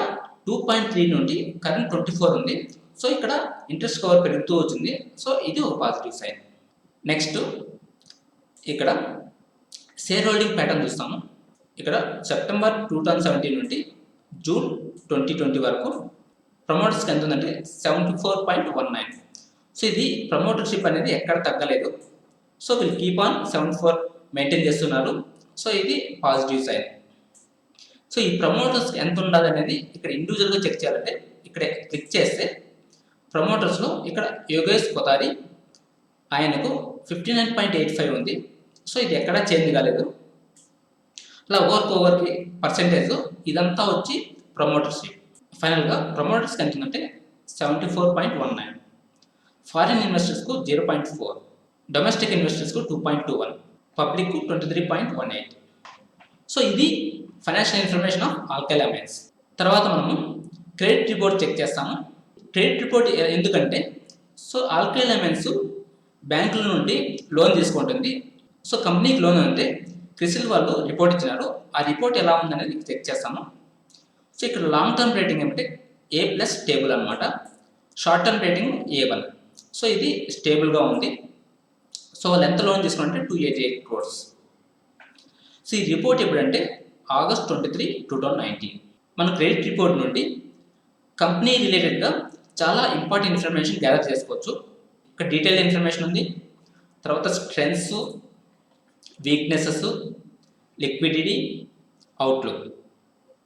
2.3 నుండి కరెంట్ 24 ఉంది. సో ఇక్కడ ఇంట్రెస్ట్ కవర్ పెరుగుతూ వచ్చింది. సో ఇది ఒక పాజిటివ్ సైన్. నెక్స్ట్ ఇక్కడ షేర్ హోల్డింగ్ ప్యాటర్న్ చూస్తాము. ఇక్కడ సెప్టెంబర్ 2017 నుండి జూన్ 2020 వరకు ప్రమోటర్స్కి ఎంత ఉందంటే 74.19. సో ఇది ప్రమోటర్షిప్ అనేది ఎక్కడ తగ్గలేదు. సో వీళ్ళు కీప్ ఆన్ 74 మెయింటైన్ చేస్తున్నారు. సో ఇది పాజిటివ్ సైన్. సో ఈ ప్రమోటర్స్కి ఎంత ఉండాలి అనేది ఇక్కడ ఇండివిజువల్గా చెక్ చేయాలంటే ఇక్కడ క్లిక్ చేస్తే ప్రమోటర్స్లో ఇక్కడ యోగేష్ కొతారి ఆయనకు 59.85 ఉంది. సో ఇది ఎక్కడా చేంజ్ కాలేదు. అలా ఓవర్కి పర్సెంటేజ్ ఇదంతా వచ్చి ప్రమోటర్షిప్. ఫైనల్గా ప్రమోటర్స్కి ఎంత ఉందంటే 74.19, ఫారిన్ ఇన్వెస్టర్స్కు 0.4, డొమెస్టిక్ ఇన్వెస్టర్స్కు 2.21, పబ్లిక్కు 23.18. సో ఇది financial information of alkyl amines. తర్వాత మనము క్రెడిట్ రిపోర్ట్ చెక్ చేస్తాము. క్రెడిట్ రిపోర్ట్ ఎందుకంటే సో ఆల్కైల్ అమైన్స్ బ్యాంకుల నుండి లోన్ తీసుకుంటుంది. సో కంపెనీకి లోన్ అంటే క్రిసిల్ వాళ్ళు రిపోర్ట్ ఇచ్చినారు. ఆ రిపోర్ట్ ఎలా ఉందనేది చెక్ చేస్తాము. సో ఇక్కడ లాంగ్ టర్మ్ రేటింగ్ ఏమంటే A+ స్టేబుల్ అనమాట, short term rating A1. So ఇది స్టేబుల్గా ఉంది. సో వాళ్ళు ఎంత లోన్ తీసుకున్నారంటే 288 crores. సో ఈ రిపోర్ట్ ఎప్పుడంటే August 23, 2019. మన క్రెడిట్ రిపోర్ట్ నుండి కంపెనీ రిలేటెడ్గా చాలా ఇంపార్టెంట్ ఇన్ఫర్మేషన్ గ్యాదర్ చేసుకోవచ్చు. ఇక్కడ డీటెయిల్ ఇన్ఫర్మేషన్ ఉంది. తర్వాత స్ట్రెంగ్స్, వీక్నెసెస్, లిక్విడిటీ, అవుట్లుక్.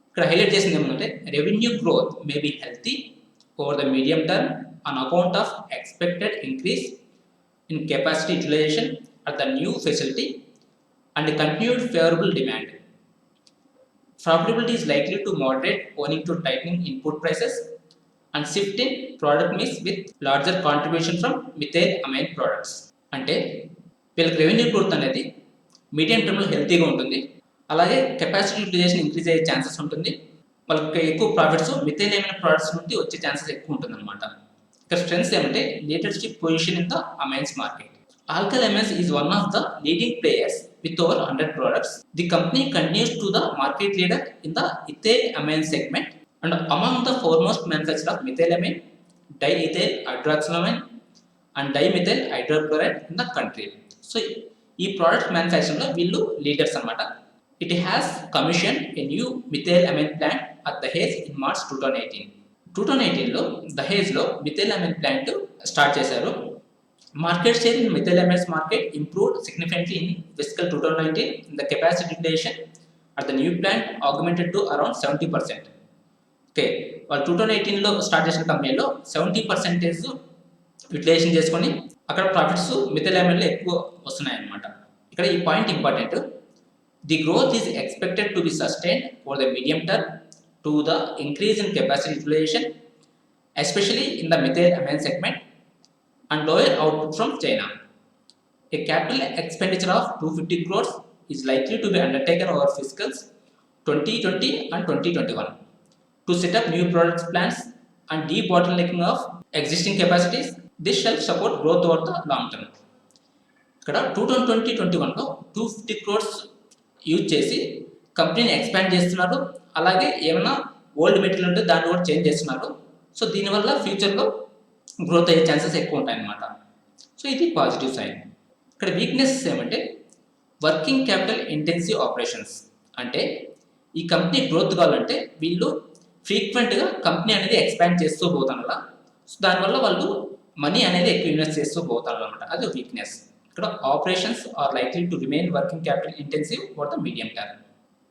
ఇక్కడ హైలైట్ చేసింది ఏమంటే revenue growth may be healthy over the medium term on account of expected increase in capacity utilisation at the new facility and continued favourable demand. Profitability is likely to moderate owing to tightening input prices and shift in product mix with larger contribution from methyl amine products. అంటే వీళ్ళకి revenue growth అనేది medium టర్మ్లో హెల్తీగా ఉంటుంది. అలాగే capacity utilisation increase అయ్యే chances ఉంటుంది. వాళ్ళకి ఎక్కువ ప్రాఫిట్స్ మిథైల్ అమైన్ ప్రొడక్ట్స్ నుండి వచ్చే ఛాన్సెస్ ఎక్కువ ఉంటుంది అనమాట. ఇక్కడ స్ట్రెంగ్స్ ఏమంటే leadership position in the amines market. Alkyl Amines is one of the leading players with over 100 products. The company continues to the market leader in the ethyl amine segment and among the foremost manufacturer of methylamine, diethyl hydroxylamine, and dimethyl hydrochloride in the country. So ఈ product మ్యానుఫ్యాక్చరింగ్లో వీళ్ళు leaders అనమాట. It has commission a new methyl amine plant at Dahej in March 2018. 2018లో దహేజ్లో methyl amine plant start చేశారు. Market share in methyl amines market improved significantly in physical 2019. The capacity utilization at the new plant augmented to around 70%. Okay, వాళ్ళు 2018లో start చేసిన కంపెనీలో 70% utilisation చేసుకొని అక్కడ profits methyl అమైన్లో ఎక్కువ వస్తున్నాయి అన్నమాట. ఇక్కడ ఈ point important. The growth is expected to be sustained for the medium term to the increase in capacity utilisation especially in the methyl amine segment and lower output from China. A capital expenditure of 250 crores is likely to be undertaken over fiscals 2020 and 2021 to set up new product plants and debottlenecking of existing capacities. This shall support growth over the long term. ఇక్కడ 2020-21లో 250 crores use చేసి కంపెనీని expand చేస్తున్నారు. అలాగే ఏమైనా old material ఉంటే దాన్ని కూడా change చేస్తున్నారు. సో దీనివల్ల ఫ్యూచర్లో గ్రోత్ అయ్యే ఛాన్సెస్ ఎక్కువ ఉంటాయన్నమాట. సో ఇది పాజిటివ్ సైన్. ఇక్కడ వీక్నెస్ ఏమంటే వర్కింగ్ క్యాపిటల్ ఇంటెన్సివ్ ఆపరేషన్స్. అంటే ఈ కంపెనీ గ్రోత్ కావాలంటే వీళ్ళు ఫ్రీక్వెంట్గా కంపెనీ అనేది ఎక్స్పాండ్ చేస్తూ పోతారు. సో దానివల్ల వాళ్ళు మనీ అనేది ఎక్కువ ఇన్వెస్ట్ చేస్తూ పోతారు అనమాట. అది వీక్నెస్. ఇక్కడ operations are likely to remain working capital intensive for the medium term.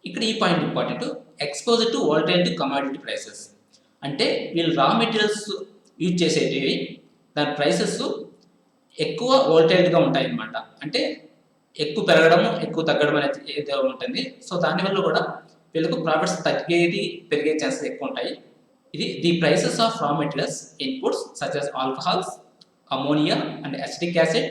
ఇక్కడ ఈ point important. Exposure to volatile commodity prices. అంటే వీళ్ళు రా మెటీరియల్స్ యూజ్ చేసేటివి దాని ప్రైసెస్ ఎక్కువ వోల్టైల్గా ఉంటాయి అన్నమాట. అంటే ఎక్కువ పెరగడం ఎక్కువ తగ్గడం అనేది ఏదో ఉంటుంది. సో దానివల్ల కూడా వీళ్ళకు ప్రాఫిట్స్ తగ్గేది పెరిగే ఛాన్సెస్ ఎక్కువ ఉంటాయి. ఇది the prices of raw materials inputs such as alcohols, ammonia and acetic acid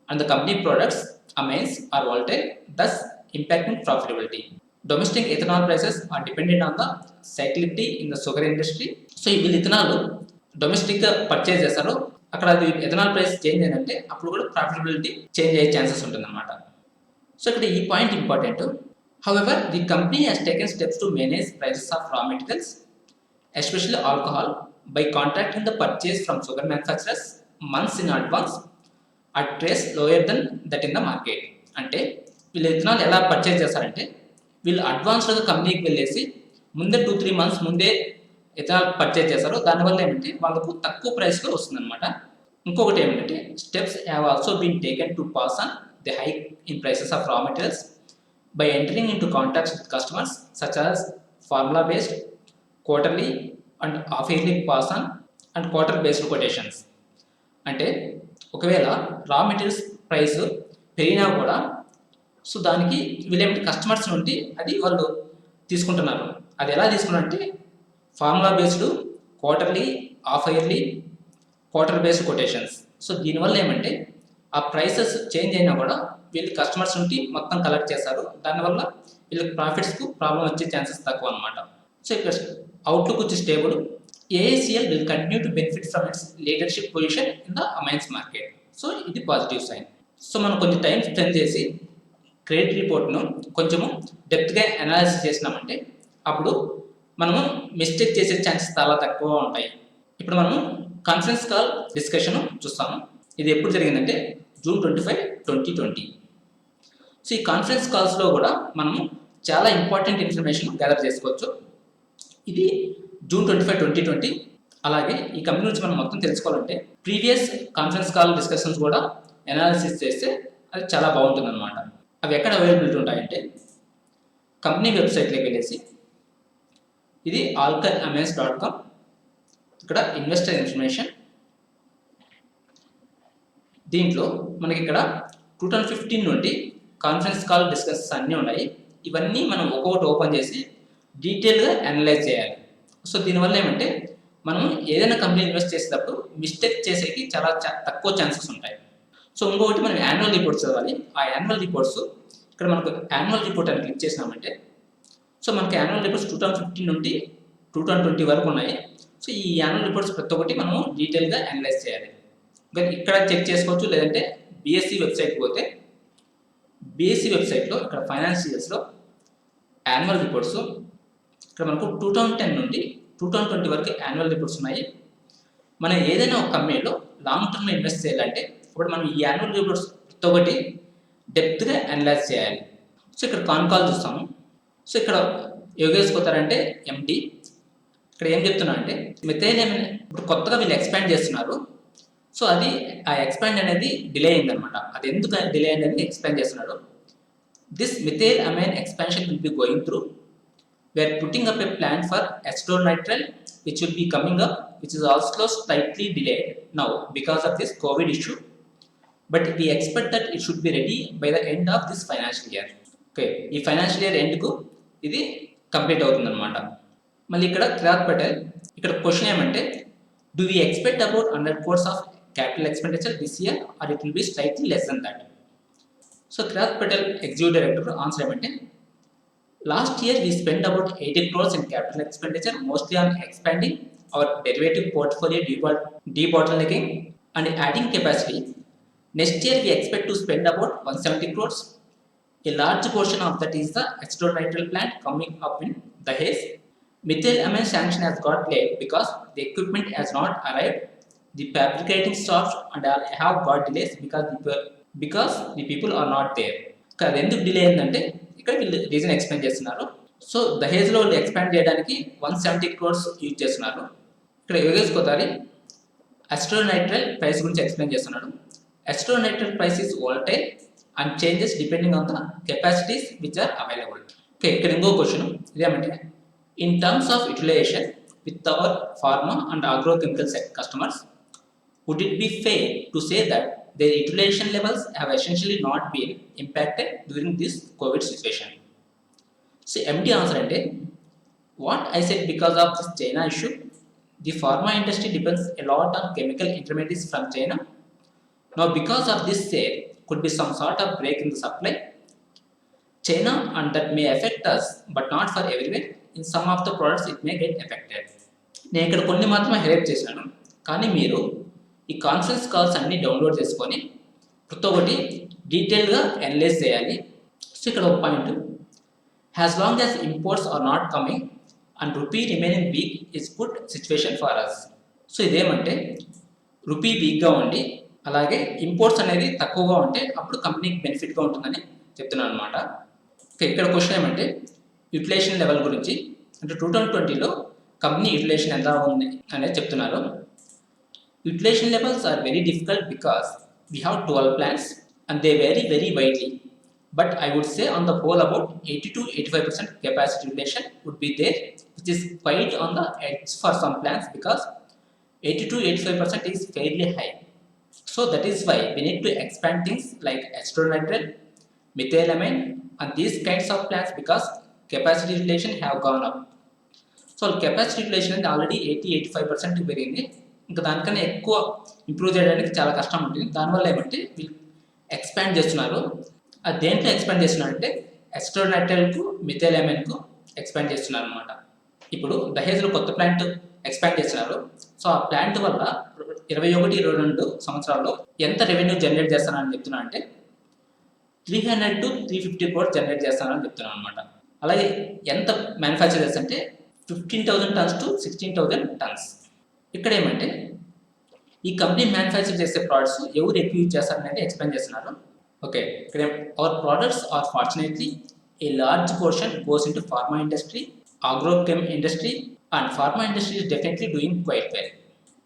and the company products amines are volatile, thus impacting profitability. Domestic ethanol prices are dependent on the cyclicity in the sugar industry. So వీళ్ళు ethanol డొమెస్టిక్గా purchase చేస్తారు. అక్కడ అది ethanol price change అయిందంటే అప్పుడు కూడా profitability change అయ్యే chances ఉంటుందన్నమాట. సో ఇక్కడ ఈ point important. However the company has taken steps to manage prices of raw materials especially alcohol by contracting the purchase from sugar manufacturers months in advance at ట్రేస్ lower than that in the market. అంటే వీళ్ళు ethanol ఎలా purchase చేస్తారంటే వీళ్ళు అడ్వాన్స్డ్గా కంపెనీకి వెళ్ళేసి ముందే 2-3 months ముందే ఇథనాల్ పర్చేజ్ చేస్తారు. దానివల్ల ఏమంటే వాళ్ళకు తక్కువ ప్రైస్లో వస్తుందన్నమాట. ఇంకొకటి ఏమిటంటే steps have also been taken to pass on the hike in prices of raw materials by entering in to contacts with customers such as formula based, quarterly and half yearly pass on and quarter based quotations. అంటే ఒకవేళ రా materials price పెరిగినా కూడా so దానికి వీళ్ళేమిటి customers నుండి అది వాళ్ళు తీసుకుంటున్నారు. అది ఎలా తీసుకున్నారంటే formula based, quarterly, half yearly, quarter based quotations. So దీనివల్ల ఏమంటే ఆ ప్రైసెస్ చేంజ్ అయినా కూడా వీళ్ళు కస్టమర్స్ నుండి మొత్తం కలెక్ట్ చేస్తారు. దానివల్ల వీళ్ళకి ప్రాఫిట్స్కు ప్రాబ్లం వచ్చే ఛాన్సెస్ తక్కువ అనమాట. సో ఇక్కడ అవుట్లుక్ వచ్చి stable. AACL will continue to benefit from it's leadership position in the amines market. So ఇది పాజిటివ్ సైన్. సో మనం కొంచెం టైం స్పెండ్ చేసి క్రెడిట్ రిపోర్ట్ను కొంచెము డెప్త్గా అనాలిసిస్ చేసినామంటే అప్పుడు మనము మిస్టేక్ చేసే ఛాన్సెస్ చాలా తక్కువ ఉంటాయి. ఇప్పుడు మనము కాన్ఫరెన్స్ కాల్ డిస్కషన్ చూస్తాము. ఇది ఎప్పుడు జరిగిందంటే June 25, 2020. సో ఈ కాన్ఫరెన్స్ కాల్స్లో కూడా మనము చాలా ఇంపార్టెంట్ ఇన్ఫర్మేషన్ గ్యాదర్ చేసుకోవచ్చు. ఇది June 25, 2020. అలాగే ఈ కంపెనీ నుంచి మనం మొత్తం తెలుసుకోవాలంటే ప్రీవియస్ కాన్ఫరెన్స్ కాల్ డిస్కషన్స్ కూడా అనాలిసిస్ చేస్తే అది చాలా బాగుంటుంది అనమాట. అవి ఎక్కడ అవైలబిలిటీ ఉంటాయంటే కంపెనీ వెబ్సైట్లోకి వెళ్ళేసి ఇది alkylamines.com. ఇక్కడ ఇన్వెస్టర్ ఇన్ఫర్మేషన్, దీంట్లో మనకి ఇక్కడ 2015 నుండి కాన్ఫరెన్స్ కాల్ డిస్కషన్స్ అన్నీ ఉన్నాయి. ఇవన్నీ మనం ఒక్కొక్కటి ఓపెన్ చేసి డీటెయిల్గా అనలైజ్ చేయాలి. సో దీనివల్ల ఏమంటే మనం ఏదైనా కంపెనీ ఇన్వెస్ట్ చేసేటప్పుడు మిస్టేక్ చేసేకి చాలా తక్కువ ఛాన్సెస్ ఉంటాయి. సో ఇంకొకటి మనం యాన్యువల్ రిపోర్ట్స్ చదవాలి. ఆ యాన్యువల్ రిపోర్ట్స్ ఇక్కడ మనకు యాన్యువల్ రిపోర్ట్ అని క్లిక్ చేసినామంటే సో మనకి యాన్యువల్ రిపోర్ట్స్ 2015 నుండి 2020 వరకు ఉన్నాయి. సో ఈ యాన్యువల్ రిపోర్ట్స్ ప్రతి ఒక్కటి మనము డీటెయిల్గా అనలైజ్ చేయాలి. ఇక్కడ చెక్ చేసుకోవచ్చు. లేదంటే BSE వెబ్సైట్కి పోతే BSE వెబ్సైట్లో ఇక్కడ ఫైనాన్షియల్స్లో యాన్యువల్ రిపోర్ట్స్ ఇక్కడ మనకు 2010 నుండి 2020 వరకు యాన్యువల్ రిపోర్ట్స్ ఉన్నాయి. మనం ఏదైనా ఒక కంపెనీలో లాంగ్ టర్మ్లో ఇన్వెస్ట్ చేయాలంటే ఇప్పుడు మనం ఈ యాన్యువల్ రిపోర్ట్స్ ఒకటి డెప్త్గా అనలైజ్ చేయాలి. సో ఇక్కడ కాల్ చూస్తాము. సో ఇక్కడ యోగేష్ పోతారంటే ఎండి. ఇక్కడ ఏం చెప్తున్నా అంటే మిథైల్ అమైన్ ఇప్పుడు కొత్తగా వీళ్ళు ఎక్స్పాండ్ చేస్తున్నారు. సో అది ఆ ఎక్స్పాండ్ అనేది డిలే అయిందనమాట. అది ఎందుకు డిలే అయిందని ఎక్స్ప్లెయిన్ చేస్తున్నాడు. This methyl amine expansion will be going through. We are putting up a plan for acetonitrile which will be coming up, which is also slightly delayed now because of this COVID issue. But we expect that it should be ready by the end of this financial year. Okay, ఈ financial year ఎండ్కు ఇది complete అవుతుందన్నమాట. మళ్ళీ ఇక్కడ కిరాత్ పటేల్ ఇక్కడ question ఏమంటే do we expect about 100 crores of capital expenditure this year or it will be slightly less than that? So Kirat Patel executive director answer ఏమంటే last year we spent about 80 crores in capital expenditure, mostly on expanding our derivative portfolio, debottlenecking and adding capacity. Next year we expect to spend about 170 crores. A large portion of that is the acetonitrile plant coming up in Dahej. Methyl amine sanction has got delayed because the equipment has not arrived. The fabricating stops and have got delays because the people are not there. అది ఎందుకు delay అయిందంటే ఇక్కడ వీళ్ళు reason explain చేస్తున్నారు. So దహేజ్లో వాళ్ళు expand చేయడానికి 170 crores use చేస్తున్నారు. ఇక్కడ యోగేష్ కోతారి acetonitrile ప్రైస్ గురించి ఎక్స్ప్లెయిన్ చేస్తున్నాడు. acetonitrile price is volatile and changes depending on the capacities which are available. Okay, ఇక్కడ ఇంకో క్వశ్చన్ ఇదేమంటే in terms of utilization with our pharma and agrochemical customers, would it be fair to say that their utilization levels have essentially not been impacted during this COVID situation? So MD answer ante what I said, because of this China issue, the pharma industry depends a lot on chemical intermediates from China. Now because of this, there could be some sort of break in the supply China, and that may affect us but not for everywhere. In some of the products it may get affected. నేను ఇక్కడ కొన్ని మాత్రమే highlight చేశాను, కానీ మీరు ఈ conference calls అన్ని download చేసుకొని ప్రతి ఒక్కటి డీటెయిల్గా అనలైజ్ చేయాలి. సో ఇక్కడ ఒక point, as long as imports are not coming and rupee remaining weak is good situation for us. So ఇదేమంటే రూపీ వీక్గా ఉండి అలాగే ఇంపోర్ట్స్ అనేది తక్కువగా ఉంటే అప్పుడు కంపెనీకి బెనిఫిట్గా ఉంటుందని చెప్తున్నాను అనమాట. ఇక్కడ క్వశ్చన్ ఏమంటే యూటిలైజేషన్ లెవెల్ గురించి, అంటే 2020లో కంపెనీ యూటిలైజేషన్ ఎంత ఉంది అనేది చెప్తున్నారు. Utilization levels are very difficult because we have 12 plants and they vary very widely. But I would say on the whole about 80 to 85% capacity utilization would be there, which is quite on the edge for some plants because 80 to 85% is fairly high. So that is why we need to expand things like acetonitrile, methylamine and these kinds of plants because capacity utilization have gone up. So capacity utilization already 80-85% పెరిగింది. ఇంకా దానికన్నా ఎక్కువ improve చేయడానికి చాలా కష్టం ఉంటుంది. దానివల్ల ఏమంటే వీళ్ళు ఎక్స్పాండ్ చేస్తున్నారు. అది దేంట్లో ఎక్స్పాండ్ చేస్తున్నారు అంటే acetonitrile మిథైలామైన్కు ఎక్స్పాండ్ చేస్తున్నారు అనమాట. ఇప్పుడు దహేజ్లో కొత్త ప్లాంట్ ఎక్స్పాండ్ చేస్తున్నారు. సో ఆ ప్లాంట్ వల్ల 21-22 సంవత్సరాల్లో ఎంత రెవెన్యూ జనరేట్ చేస్తానని చెప్తున్నా అంటే 300 to 350 crores జనరేట్ చేస్తానని చెప్తున్నాను అనమాట. అలాగే ఎంత మ్యానుఫ్యాక్చర్ చేస్తుంటే 15,000 tons to 16,000 tons. ఇక్కడ ఏమంటే ఈ కంపెనీ మ్యానుఫ్యాక్చర్ చేసే ప్రోడక్ట్స్ ఎవరు ఎక్కువ యూజ్ చేస్తారనేది ఎక్స్ప్లెయిన్ చేస్తున్నారు. ఓకే, ఇక్కడ hour products are fortunately a large portion goes in to pharma industry, agrochem industry, and pharma industry is definitely doing quite well.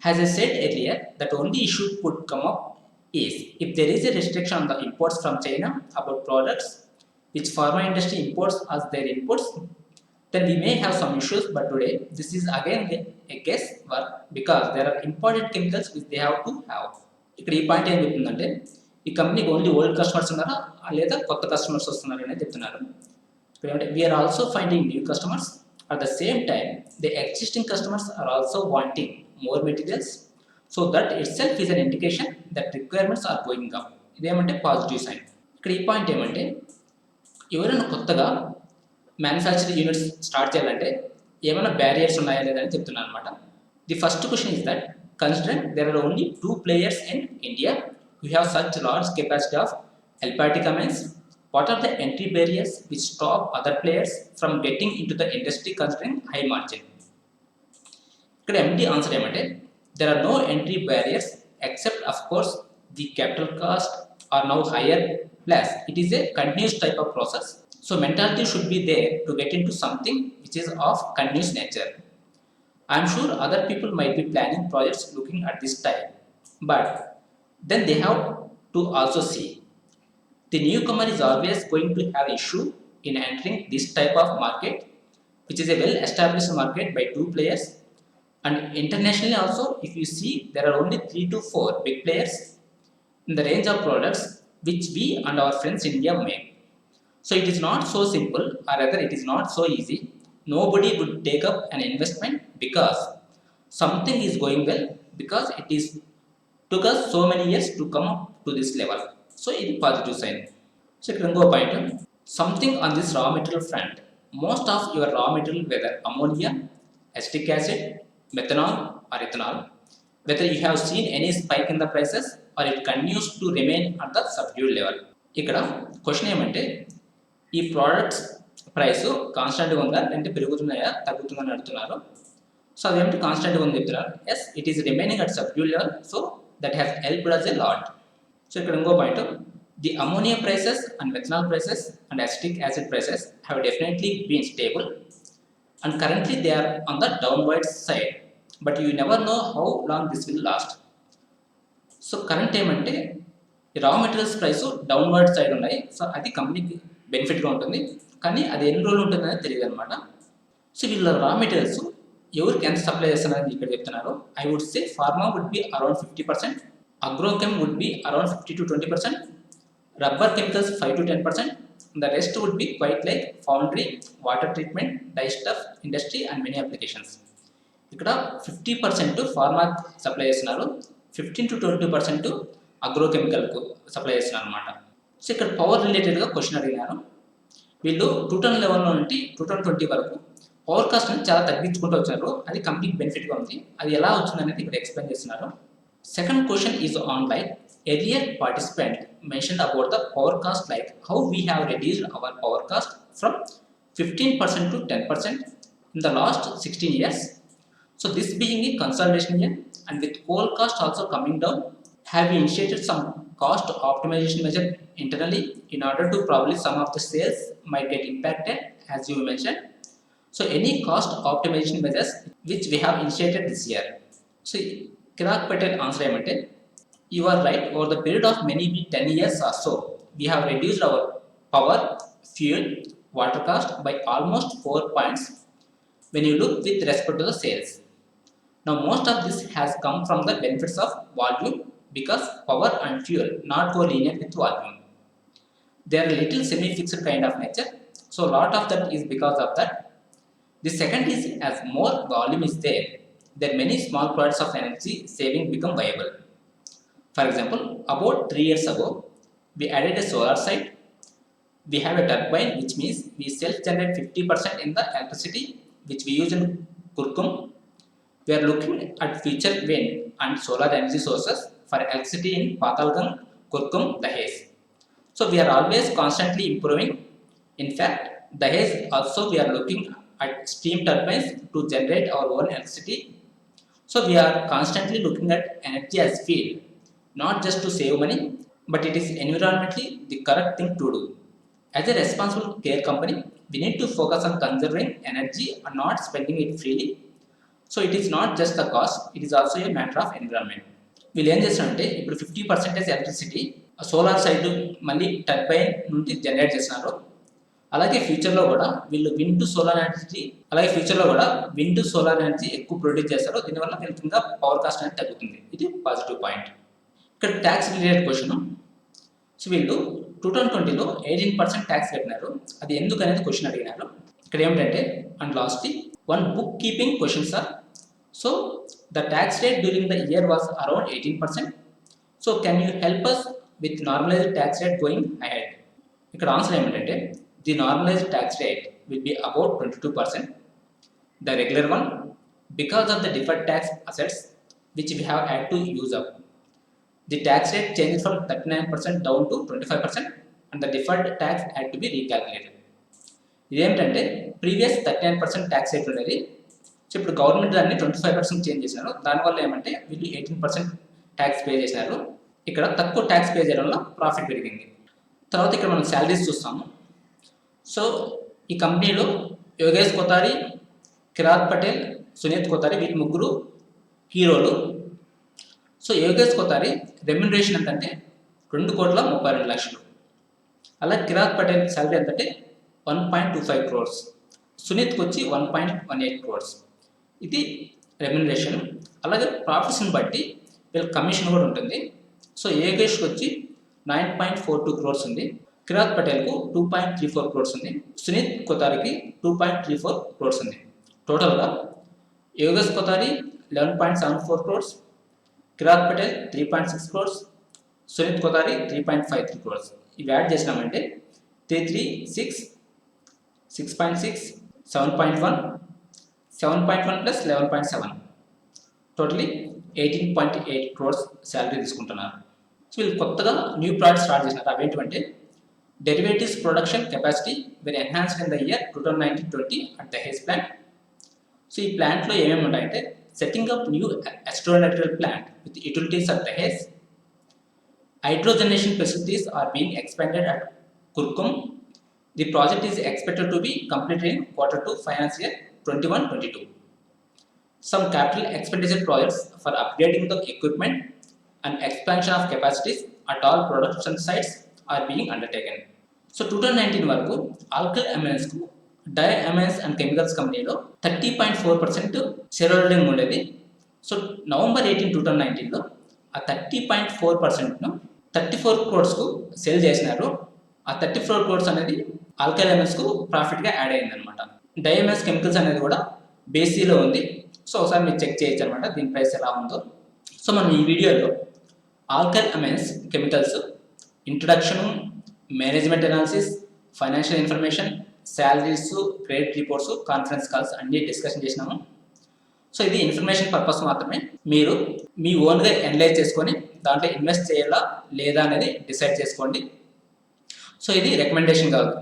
As I said earlier, that only issue could come up is if there is a restriction on the imports from China about products which pharma industry imports as their inputs, then we may have some issues. But today this is again a guess work because there are imported chemicals which they have to have. ఇక్కడ ఈ point ఏం చెప్తుందంటే ఈ కంపెనీకి only old customers ఉన్నారా లేదా కొత్త customers వస్తున్నారు అనేది చెప్తున్నారు. అంటే we are also finding new customers. At the same time the existing customers are also wanting more materials. So that itself is an indication that requirements are going up. ఇదేమంటే positive sign. ఇక్కడ ఈ point ఏమంటే ఎవరైనా కొత్తగా manufacturing units start చేయాలంటే ఏమైనా barriers ఉన్నాయా లేదని చెప్తున్నాను అనమాట. The first question is that considering there are only 2 players in India who have such large capacity of aliphatic amines, what are the entry barriers which stop other players from getting into the industry considering high margin? ఇక్కడ MD answer ఏమంటే there are no entry barriers except of course the capital cost are now higher, plus it is a continuous type of process. So mentality should be there to get into something which is of continuous nature. I'm sure other people might be planning projects looking at this time, but then they have to also see the newcomer is always going to have issue in entering this type of market, which is a well established market by two players. And internationally also, if you see, there are only 3 to 4 big players in the range of products which we and our friends in India make. So it is not so simple, or rather it is not so easy. Nobody would take up an investment because something is going well, because it is took us so many years to come up to this level. So it is positive sign. So ఇక్కడ ఇంకో point, something on this raw material front. Most of your raw material whether ammonia, acetic acid, methanol or ethanol, whether you have seen any spike in the prices or it continues to remain at the subdued level. ఇక్కడ question ఏమంటే, ఈ products price కాన్స్టెంట్గా ఉందా లేదంటే పెరుగుతున్నాయా తగ్గుతుందని అడుగుతున్నారు. So అదేమిటి కాన్స్టెంట్గా ఉంది చెప్తున్నారు. Yes, it is remaining at subdued level, so that has helped us a lot. So ఇక్కడ ఇంకో point, the ammonia prices and methanol prices and acetic acid prices have definitely been stable and currently they are on the downward side, but you never know how long this will last. So current ఏమంటే raw materials price downward side ఉన్నాయి. So అది కంపెనీకి బెనిఫిట్గా ఉంటుంది, కానీ అది ఎన్ని రోజులు ఉంటుంది అనేది తెలియదు అనమాట. సో వీళ్ళ రా మెటీరియల్స్ ఎవరికి ఎంత సప్లై చేస్తున్నారని ఇక్కడ చెప్తున్నారు. I would say pharma would be around 50%, agrochem would be around 50 to 20%, rubber chemicals 5 to 10%, the rest would be quite like foundry, water treatment, dye stuff, industry and many applications. ఇక్కడ 50% pharma supply చేస్తున్నారు, 15 to 20% అగ్రోకెమికల్కు supply చేస్తున్నారు అనమాట. So ఇక్కడ power రిలేటెడ్గా question అడిగినాను. వీళ్ళు 2011 నుండి 2020 వరకు power cost అనేది చాలా తగ్గించుకుంటూ వచ్చారు. అది కంపెనీకి బెనిఫిట్గా ఉంది. అది ఎలా వచ్చింది అనేది ఇక్కడ ఎక్స్ప్లెయిన్ చేస్తున్నారు. Second question is on like earlier participant mentioned about the power cost, like how we have reduced our power cost from 15% to 10% in the last 16 years. So this being a consolidation year and with coal cost also coming down, have we initiated some cost optimization measure internally in order to probably some of the sales might get impacted as you mentioned. So any cost optimization measures which we have initiated this year. So Kirak Patel answer ఏమంటే, you are right, over the period of many 10 years or so, we have reduced our power, fuel, water cost by almost 4 points when you look with respect to the sales. Now most of this has come from the benefits of volume, because power and fuel not go linear with volume. They are a little semi-fixed kind of nature, so a lot of that is because of that. The second is, as more volume is there, then many small products of energy saving become viable. For example, about 3 years ago, we added a solar site. We have a turbine, which means we self-generate 50% in the electricity which we use in Kurkum. We are looking at future wind and solar energy sources for electricity in Patalgang, Kurkum, Dahej. So we are always constantly improving. In fact, Dahej also we are looking at steam turbines to generate our own electricity. So we are constantly looking at energy as field, not just to save money, but it is environmentally the correct thing to do. As a responsible care company, we need to focus on conserving energy and not spending it freely. So it is not just the cost, it is also a matter of environment. వీళ్ళు ఏం చేస్తారంటే, ఇప్పుడు 50% electricity solar side మళ్ళీ turbine నుండి generate చేస్తున్నారు. అలాగే ఫ్యూచర్లో కూడా వీళ్ళు విండ్ టు సోలార్ ఎనర్జీ ఎక్కువ ప్రొడ్యూస్ చేస్తారు. దీనివల్ల వీళ్ళకి ఇంకా పవర్ కాస్ట్ అనేది తగ్గుతుంది. ఇది పాజిటివ్ పాయింట్. ఇక్కడ ట్యాక్స్ రిలేటెడ్ క్వశ్చన్. సో వీళ్ళు 2020లో 18% ట్యాక్స్ కట్టినారు. అది ఎందుకు అనేది క్వశ్చన్ అడిగినారు. ఇక్కడ ఏమిటంటే, and last one book keeping question sir. So the tax rate during the year was around 18%. So can you help us with normalised tax rate going ahead. ఇక్కడ answer ఏమిటంటే, the normalised tax rate will be about 22%. The regular one, because of the deferred tax assets which we have had to use up, the tax rate changed from 39% down to 25% and the deferred tax had to be recalculated. ఇదేంటంటే previous 39% tax rate ఉండేది. So ఇప్పుడు government దాన్ని 25% change చేసినారు. దానివల్ల ఏమంటే వీళ్ళు 18% tax pay చేసినారు. ఇక్కడ తక్కువ ట్యాక్స్ పే చేయడం వల్ల ప్రాఫిట్ పెరిగింది. తర్వాత ఇక్కడ మనం శాలరీస్ చూస్తాము. సో ఈ కంపెనీలో యోగేష్ కొతారి, కిరాత్ పటేల్, సునీత్ కొతారి వీటి ముగ్గురు హీరోలు. సో యోగేష్ కొతారి రెమ్యునరేషన్ ఎంతంటే 2,32,00,000. అలాగే కిరాత్ పటేల్ శాలరీ ఎంతంటే 1.25 crores. సునీత్కి వచ్చి 1.18 crores. ఇది రెమ్యునరేషన్. అలాగే ప్రాఫిట్స్ని బట్టి వీళ్ళకి కమిషన్ కూడా ఉంటుంది. సో యోగేష్కి వచ్చి 9.42 crores ఉంది, కిరాత్ పటేల్కు 2.34 crores ఉంది, సునీత్ కొతారికి 2.34 crores ఉంది. టోటల్గా Yogesh Kothari 11.74 crores, Kirat Patel 3.6 crores, Suneet Kothari 3.53 crores. ఇవి యాడ్ చేసినామంటే 336, 6.6, 7.1, 7.1 ప్లస్ 11.7 టోటలీ 18.8 crores శాలరీ తీసుకుంటున్నారు. సో వీళ్ళు కొత్తగా న్యూ ప్రాజెక్ట్ స్టార్ట్ చేసినారు. అవేంటంటే derivatives production capacity very enhanced in the year 2019-20 at Dahej plant. So ఈ ప్లాంట్లో ఏమేమి ఉంటాయంటే setting up new acetonitrile plant with utilities at Dahej, hydrogenation facilities are being expanded at Kurkum. The project is expected to be completed in Q2 financial year 21-22. Some capital expenditure projects for upgrading the equipment and expansion of capacities at all production sites are being undertaken. So 2019 వరకు alkyl అమైన్స్కు di amines and chemicals కంపెనీలో 30.4% share holding ఉండేది. So November 18, 2019లో ఆ 30.4%ను 34 crores sale చేసినారు. ఆ 34 crores అనేది ఆల్కైల్ అమైన్స్కు ప్రాఫిట్గా యాడ్ అయిందనమాట. డైఎంఎస్ కెమికల్స్ అనేది కూడా బేసీలో ఉంది. సో ఒకసారి మీరు చెక్ చేయొచ్చు అనమాట దీని ప్రైస్ ఎలా ఉందో. సో మనం ఈ వీడియోలో alkyl amines chemicals introduction, management analysis, financial information, salaries, credit reports, conference calls అన్నీ డిస్కషన్ చేసినాము. సో ఇది ఇన్ఫర్మేషన్ పర్పస్ మాత్రమే. మీరు మీ ఓన్గా అనలైజ్ చేసుకొని దాంట్లో ఇన్వెస్ట్ చేయాలా లేదా అనేది డిసైడ్ చేసుకోండి. సో ఇది రికమెండేషన్ కాదు.